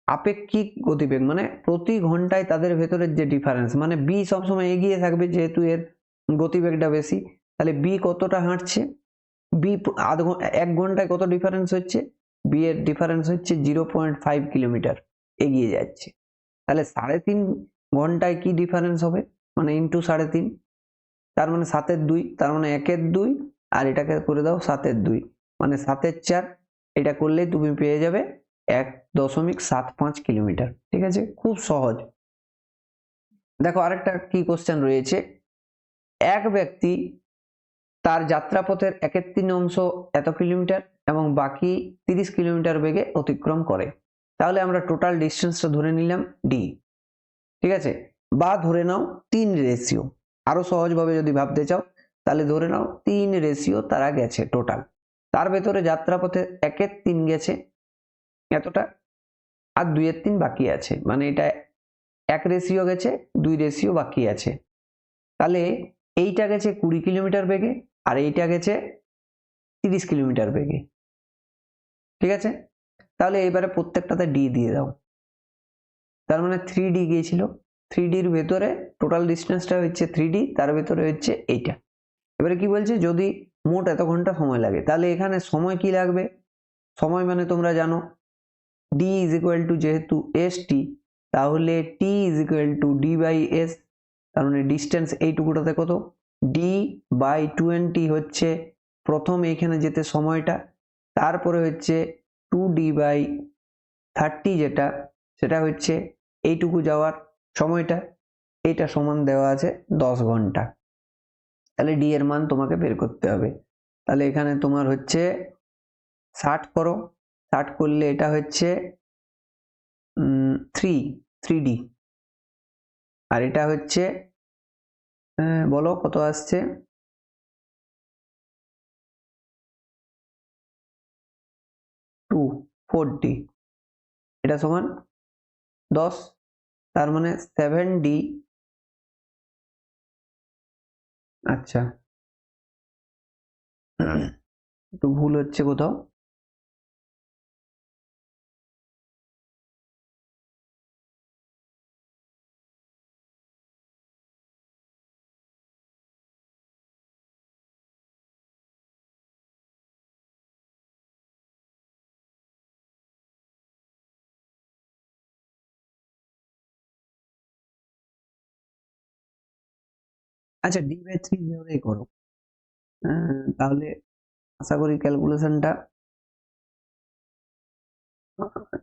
আপেক্ষিক গতিবেগ, মানে প্রতি ঘন্টায় তাদের ভেতরের যে ডিফারেন্স, মানে বি সবসময় এগিয়ে থাকবে যেহেতু এর গতিবেগটা বেশি। তাহলে বি কতটা হাঁটছে? বি 1 ঘন্টায় কত ডিফারেন্স হচ্ছে? বি এর ডিফারেন্স হচ্ছে 0.5 কিলোমিটার এগিয়ে যাচ্ছে। তাহলে 3.5 ঘন্টায় কি ডিফারেন্স হবে? মানে ইন্টু 3.5, তার মানে 7/2, তার মানে 1/2, আর এটাকে করে দাও 7/2, মানে 7/4। এটা করলেই তুমি পেয়ে যাবে 1.75 কিলোমিটার। ঠিক আছে? খুব সহজ। দেখো আরেকটা কি কোশ্চেন রয়েছে। এক ব্যক্তি তার যাত্রাপথের 1/3 অংশ এত কিলোমিটার এবং বাকি 30 কিলোমিটার বেগে অতিক্রম করে। তাহলে আমরা টোটাল ডিস্টেন্সটা ধরে নিলাম ডি, ঠিক আছে? বা ধরে নাও 3 রেশিও, আরো সহজভাবে যদি ভাবতে চাও তাহলে ধরে নাও 3 রেশিও তারা গেছে টোটাল। তার ভেতরে যাত্রাপথে 1/3 গেছে এতটা, আর 2/3 বাকি আছে, মানে এটা 1 রেশিও গেছে, 2 রেশিও বাকি আছে। তাহলে এইটা গেছে 20 কিলোমিটার বেগে আর এইটা গেছে 30 কিলোমিটার বেগে, ঠিক আছে? তাহলে এবারে প্রত্যেকটাতে ডি দিয়ে দাও। তার মানে 3D গিয়েছিল, 3Dর ভেতরে টোটাল ডিস্টেন্সটা হচ্ছে 3D, তার ভেতরে হচ্ছে এইটা। এবারে কি বলছে, যদি মোট এত ঘন্টা সময় লাগে, তাহলে এখানে সময় কি লাগবে? সময় মানে তোমরা জানো d ইজ ইকুয়াল টু, যেহেতু st, তাহলে t is equal to d by s, তার মানে ডিস্টেন্স এইটুকুটাতে কত, d বাই 20 হচ্ছে প্রথম এইখানে যেতে সময়টা, তারপরে হচ্ছে 2d বাই 30 যেটা, সেটা হচ্ছে এইটুকু যাওয়ার সময়টা, এইটা সমান দেওয়া আছে 10 ঘন্টা। তাহলে ডি এর মান তোমাকে বের করতে হবে। তাহলে এখানে তোমার হচ্ছে 60 করো, 60 করলে এটা হচ্ছে 3D, আর এটা হচ্ছে বলো কত আসছে, 4D, এটা সমান 10, তার মানে 7D। আচ্ছা, একটু ভুল হচ্ছে কোথাও, আচ্ছা d বাই 3 যেভাবে করো, তাহলে আশা করি ক্যালকুলেশনটা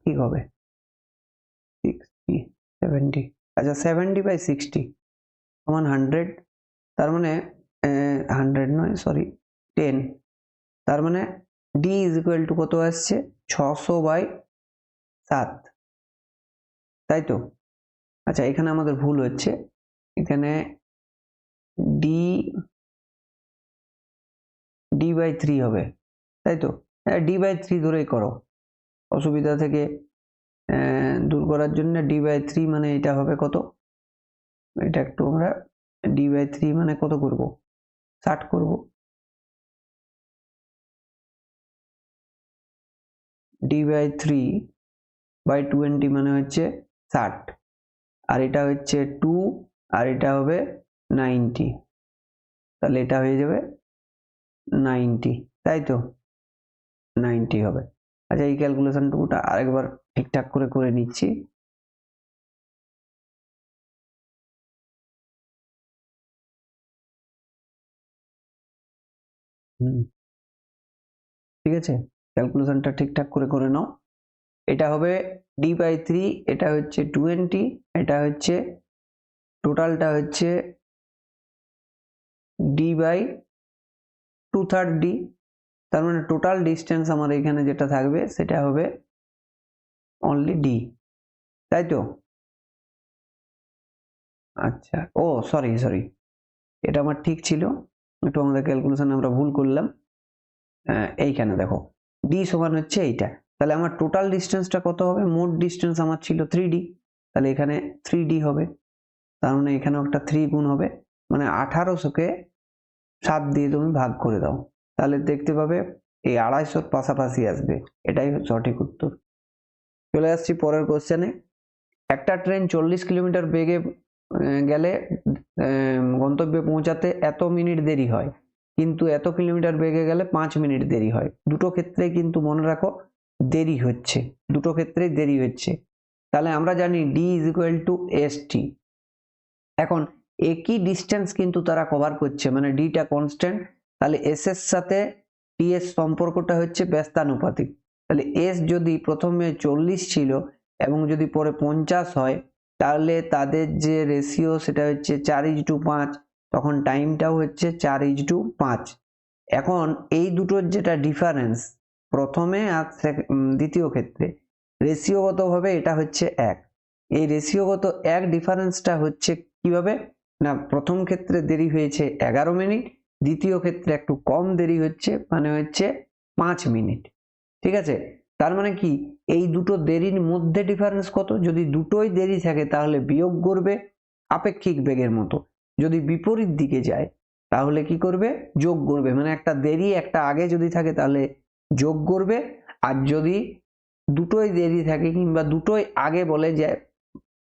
ঠিক হবে। 60, 70, আচ্ছা 70 বাই 60 সমান 100, তার মানে 100 নয়, সরি 10, তার মানে d ইজ ইকুয়াল টু কত আসছে, 600 বাই 7, তাই তো? আচ্ছা এখানে আমাদের ভুল হচ্ছে, এখানে d বাই 3 হবে, তাই তো? d বাই 3 ধরেই করো, অসুবিধা থেকে দূর করার জন্য d বাই 3 মানে এটা হবে কত, এটা একটু আমরা d বাই 3 মানে কত করব, 60 করব, d বাই 3 বাই 20 মানে হচ্ছে 60, আর এটা হচ্ছে 2, আর এটা হবে 90, তাহলে এটা হয়ে যাবে 90, তাই তো? 90 হবে। আচ্ছা এই ক্যালকুলেশনটুকুটা আরেকবার ঠিকঠাক করে করে নিচ্ছি। ঠিক আছে, ক্যালকুলেশনটা ঠিকঠাক করে করে নাও। এটা হবে d বাই 3, এটা হচ্ছে 20, এটা হচ্ছে টোটালটা হচ্ছে d বাই 2/3 d, তার মানে টোটাল ডিস্টেন্স আমার এখানে যেটা থাকবে সেটা হবে অনলি d, তাই তো? আচ্ছা, ও সরি সরি, এটা আমার ঠিক ছিল, একটু আমাদের ক্যালকুলেশন আমরা ভুল করলাম। এইখানে দেখো d সমান হচ্ছে এইটা, তাহলে আমার টোটাল ডিস্টেন্সটা কত হবে, মোট ডিস্টেন্স আমার ছিল 3d, তাহলে এখানে 3d হবে, তার মানে এখানেও একটা 3 গুণ হবে, মানে 1800-কে 7 দিয়ে তুমি ভাগ করে দাও, তাহলে দেখতে পাবে এই 250-র পাশাপাশি আসবে, এটাই সঠিক উত্তর। চলে আসছি পরের কোশ্চেনে। একটা ট্রেন 40 কিলোমিটার বেগে গেলে গন্তব্যে পৌঁছাতে এত মিনিট দেরি হয়, কিন্তু এত কিলোমিটার বেগে গেলে 5 মিনিট দেরি হয়। দুটো ক্ষেত্রে কিন্তু মনে রাখো দেরি হচ্ছে, দুটো ক্ষেত্রেই দেরি হচ্ছে। তাহলে আমরা জানি d is equal two st, এখন একই ডিস্টেন্স কিন্তু তারা কভার করছে, মানে ডিটা কনস্ট্যান্ট, তাহলে এস এর সাথে টি এর সম্পর্কটা হচ্ছে ব্যস্তানুপাতিক। তাহলে এস যদি প্রথমে 40 ছিল এবং যদি পরে 50 হয়, তাহলে তাদের যে রেশিও সেটা হচ্ছে 4:5, তখন টাইমটাও হচ্ছে 4:5, এখন এই দুটোর যেটা ডিফারেন্স প্রথমে আর দ্বিতীয় ক্ষেত্রে রেশিওগতভাবে এটা হচ্ছে 1। এই রেশিওগত 1 ডিফারেন্সটা হচ্ছে কিভাবে না, প্রথম ক্ষেত্রে দেরি হয়েছে 11 মিনিট, দ্বিতীয় ক্ষেত্রে একটু কম দেরি হচ্ছে, মানে হচ্ছে 5 মিনিট। ঠিক আছে, তার মানে কি এই দুটো দেরির মধ্যে ডিফারেন্স কত? যদি দুটোই দেরি থাকে তাহলে বিয়োগ করবে আপেক্ষিক বেগের মতো, যদি বিপরীত দিকে যায় তাহলে কি করবে? যোগ করবে। মানে একটা দেরি একটা আগে যদি থাকে তাহলে যোগ করবে, আর যদি দুটোই দেরি থাকে কিংবা দুটোই আগে বলে যে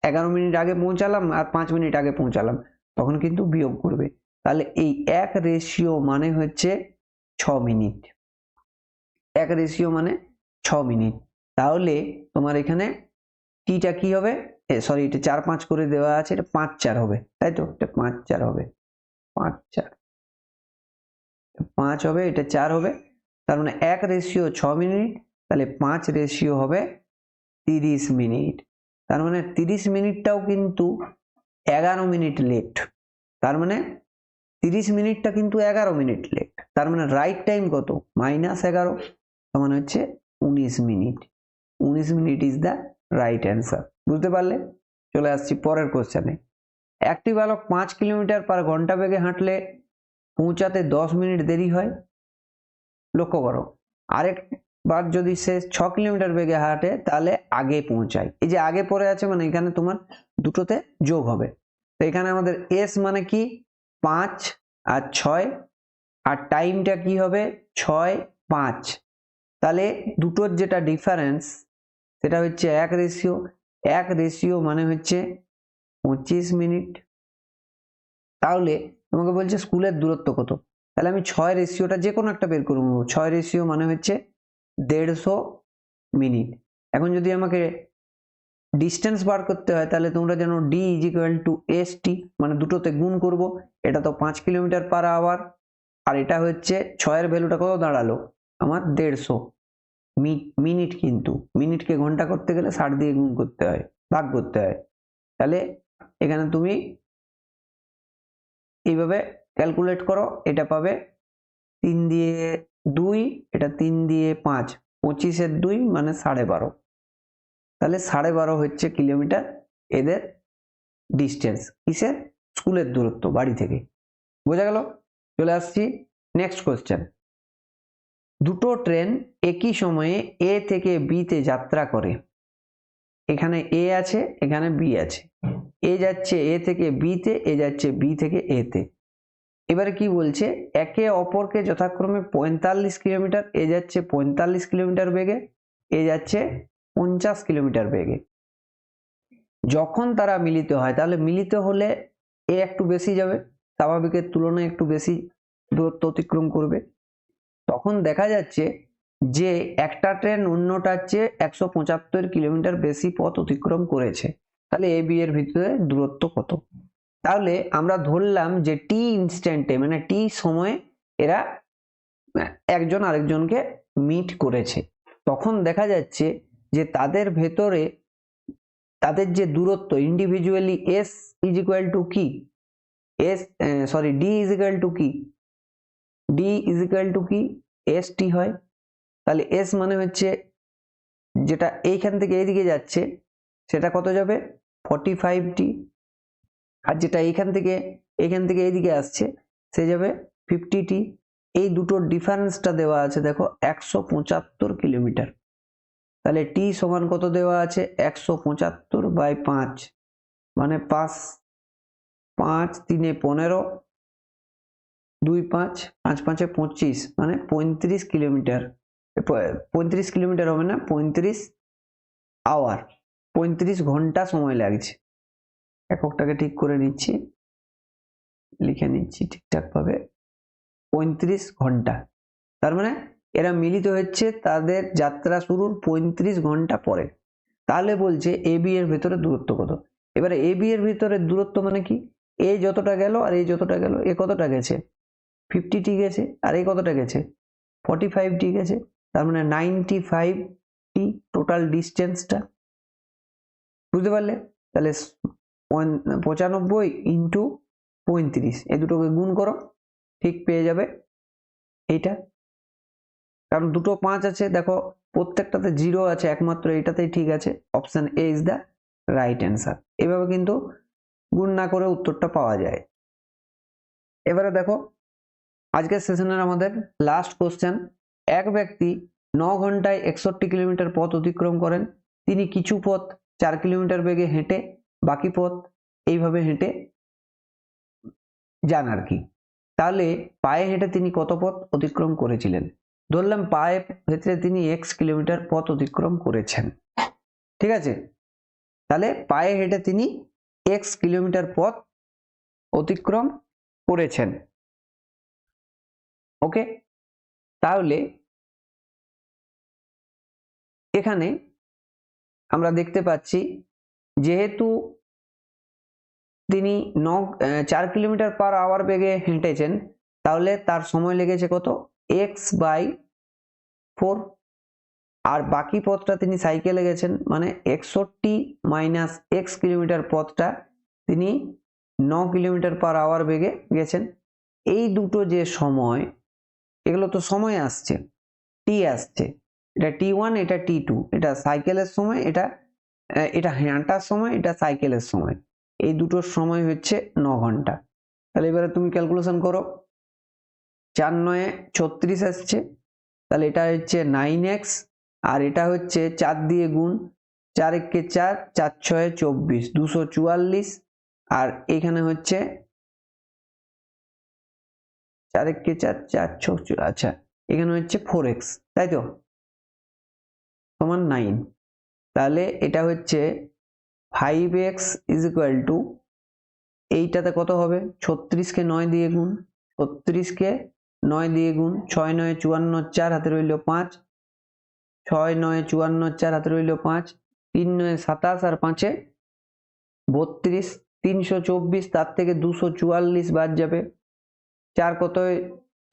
11 মিনিট আগে পৌঁছালাম আর 5 মিনিট আগে পৌঁছালাম, তখন কিন্তু বিয়োগ করবে। তাহলে এই 1 রেশিও মানে হচ্ছে 6 মিনিট। 1 রেশিও মানে 6 মিনিট। তাহলে তোমার এখানে টিটা কি হবে? সরি, এটা 4-5 করে দেওয়া আছে, এটা 5-4 হবে, তাই তো? এটা 5-4 হবে, 5-4 5 হবে, এটা 4 হবে। তার মানে 1 রেশিও 6 মিনিট, তাহলে 5 রেশিও হবে 30 মিনিট। তার মানে 30 মিনিটটাও কিন্তু 11 মিনিট লেট। তার মানে 30 মিনিটটা কিন্তু 11 মিনিট লেট। তার মানে রাইট টাইম কত? -11, তার মানে হচ্ছে 19 minute. 19 minute is the right answer. বুঝতে পারলে? চলে আসছি পরের কোশ্চেনে। একটি বালক 5 কিলোমিটার পার ঘন্টা বেগে হাঁটলে পৌঁছাতে 10 মিনিট দেরি হয়। লক্ষ্য করো, আরেকবার যদি সে 6 কিলোমিটার বেগে হাঁটে তাহলে আগে পৌঁছায়। এই যে আগে পড়ে আছে মানে এখানে তোমার দুটোতে যোগ হবে। তো এখানে আমাদের এস মানে কি 5 আর 6, আর টাইমটা কি হবে 6-5। তাহলে দুটোর যেটা ডিফারেন্স সেটা হচ্ছে 1 রেশিও। 1 রেশিও মানে হচ্ছে 25 মিনিট। তাহলে তোমাকে বলছে স্কুলের দূরত্ব কত, তাহলে আমি 6 রেশিওটা যে কোনো একটা বের করে নেবো। 6 রেশিও মানে হচ্ছে 150 মিনিট। এখন যদি আমাকে ডিস্টেন্স বার করতে হয় তাহলে তোমরা জানো D is equal to S টি, মানে দুটোতে গুণ করব। এটা তো 5 কিলোমিটার পার আওয়ার, আর এটা হচ্ছে 6 এর ভ্যালুটা কত দাঁড়ালো আমার 150 মিনিট। কিন্তু মিনিটকে ঘন্টা করতে গেলে 60 দিয়ে গুণ করতে হয়, ভাগ করতে হয়। তাহলে এখানে তুমি এইভাবে ক্যালকুলেট করো, এটা পাবে 3 দিয়ে 2, এটা 3 দিয়ে 5, 25-এর 2 মানে 12.5। তাহলে 12.5 হচ্ছে কিলোমিটার এদের ডিস্টেন্স। কিসের? স্কুলের দূরত্ব বাড়ি থেকে। বোঝা গেল? চলে আসছি নেক্সট কোশ্চেন। দুটো ট্রেন একই সময়ে এ থেকে বি তে যাত্রা করে। এখানে এ আছে, এখানে বি আছে। এ যাচ্ছে এ থেকে বি তে, এ যাচ্ছে বি থেকে এ তে। এবারে কি বলছে? একে অপরকে যথাক্রমে 45 কিলোমিটার, এ যাচ্ছে 45 কিলোমিটার বেগে, এ যাচ্ছে 50 কিলোমিটার বেগে। যখন তারা মিলিত হয়, তাহলে মিলিত হলে এ একটু বেশি যাবে, স্বাভাবিকের তুলনায় একটু বেশি দূরত্ব অতিক্রম করবে। তখন দেখা যাচ্ছে যে একটা ট্রেন অন্যটার চেয়ে 175 কিলোমিটার বেশি পথ অতিক্রম করেছে। তাহলে এ বি এর ভিতরে দূরত্ব কত? তাহলে আমরা ধরলাম যে টি ইনস্ট্যান্টে, মানে টি সময়ে এরা একজন আরেকজনকে মিট করেছে। তখন দেখা যাচ্ছে যে তাদের ভেতরে তাদের যে দূরত্ব individually S is equal two কি, ডি ইজ ইকুয়াল টু কি, ডি ইজ ইকুয়াল টু কি, এস টি হয়। তাহলে এস মানে হচ্ছে যেটা এইখান থেকে এইদিকে যাচ্ছে সেটা কত যাবে 45t, আর যেটা এইখান থেকে এইদিকে আসছে সে যাবে 50t। এই দুটোর ডিফারেন্সটা দেওয়া আছে দেখো 175 কিলোমিটার। তাহলে টি সমান কত দেওয়া আছে 175/5, মানে 5 5 3 15, 2 5 5 5 25, মানে 35 কিলোমিটার। 35 কিলোমিটার হবে না, 35 আওয়ার, 35 ঘন্টা সময় লাগছে। এককটাকে ঠিক করে নিচ্ছি, লিখে নিচ্ছি ঠিকঠাক ভাবে, 35 ঘন্টা। তার মানে এরা মিলিত হচ্ছে তাদের যাত্রা শুরুর 35 ঘন্টা পরে। তাহলে বলছে এ বি এর ভেতরে দূরত্ব কত। এবারে এ বি এর ভিতরে দূরত্ব মানে কি, এ যতটা গেল আর এই যতটা গেল, এ কতটা গেছে 50t গেছে, আর এই কতটা গেছে 45t গেছে। তার মানে 95t টোটাল ডিস্টেন্সটা। বুঝতে পারলে? তাহলে 95 ইন্টু 35, এই দুটোকে গুণ করো, ঠিক পেয়ে যাবে এইটা, কারণ দুটো 5 আছে, দেখো প্রত্যেকটাতে 0 আছে, একমাত্র এটাতেই ঠিক আছে। Option A is the right answer. এভাবে কিন্তু গুণ না করে উত্তরটা পাওয়া যায়। এবারে দেখো আজকের সেশনের আমাদের লাস্ট কোশ্চেন। এক ব্যক্তি 9 ঘন্টায় 61 কিলোমিটার পথ অতিক্রম করেন। তিনি কিছু পথ 4 কিলোমিটার বেগে হেঁটে, বাকি পথ এইভাবে হেঁটে যান আর কি। তাহলে পায়ে হেঁটে তিনি কত পথ অতিক্রম করেছিলেন? ধরলাম পায়ে হেঁটে তিনি x কিলোমিটার পথ অতিক্রম করেছেন, ঠিক আছে? তাহলে পায়ে হেঁটে তিনি x কিলোমিটার পথ অতিক্রম করেছেন। ওকে, তাহলে এখানে আমরা দেখতে পাচ্ছি যেহেতু তিনি 4 কিলোমিটার পার আওয়ার বেগে হেঁটেছেন, তাহলে তার সময় লেগেছে কত? x/4। আর বাকি পথটা তিনি সাইকেলে গেছেন, মানে 61 মাইনাস x কিলোমিটার পথটা তিনি 9 কিলোমিটার পার আওয়ার বেগে গেছেন। এই দুটো যে সময়, এগুলো তো সময় আসছে, টি আসছে, এটা t1, এটা t2, এটা সাইকেলের সময়, এটা হাঁটার সময়, এটা সাইকেলের সময়। এই দুটোর সময় হচ্ছে 9 ঘন্টা। তাহলে এবারে তুমি ক্যালকুলেশন করো, 4×9 36 আসছে, তাহলে এটা হচ্ছে 9x, আর এটা হচ্ছে 4 দিয়ে গুণ, 4×1 4, 4×6 24, 244, আর এখানে হচ্ছে 4×1 4, 4×6, আচ্ছা এখানে হচ্ছে 4x, তাই তো, সমান 9। তাহলে এটা হচ্ছে 5x ইজ ইকুয়াল টু, এইটাতে কত হবে? 36কে 9 দিয়ে গুণ, 36কে 9 দিয়ে গুণ, 6×9 54, 4 হাতে রইল 5, 6×9 54, 4 হাতে রইল 5, 3×9 27, আর 5-এ 32, 324, তার থেকে 244 বাদ যাবে। 4 কত?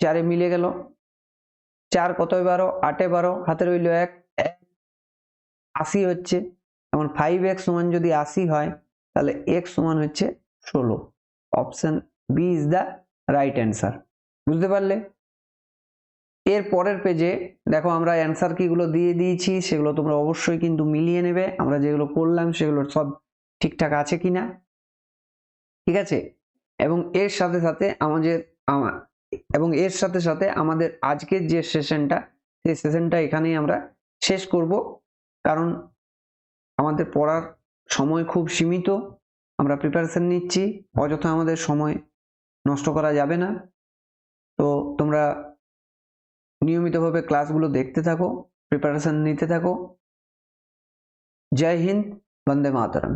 4-এ মিলে গেল, 4 কত? 12, 8-এ 12, হাতে রইল 1, 80 হচ্ছে। এখন 5x সমান যদি 80 হয়, তাহলে x সমান হচ্ছে 16। Option B is the right answer. বুঝতে পারলে? এর পরের পেজে দেখো আমরা অ্যান্সার কিগুলো দিয়ে দিয়েছি, সেগুলো তোমরা অবশ্যই কিন্তু মিলিয়ে নেবে। আমরা যেগুলো করলাম সেগুলো সব ঠিকঠাক আছে কিনা, ঠিক আছে? এবং এর সাথে সাথে আমাদের আজকের যে সেশনটা, সেই সেশনটা এখানেই আমরা শেষ করব, কারণ আমাদের পড়ার সময় খুব সীমিত। আমরা প্রিপারেশন নিচ্ছি, অযথা আমাদের সময় নষ্ট করা যাবে না। তো তোমরা নিয়মিতভাবে ক্লাসগুলো দেখতে থাকো, প্রিপারেশন নিতে থাকো। জয় হিন্দ, বন্দে মাতরম।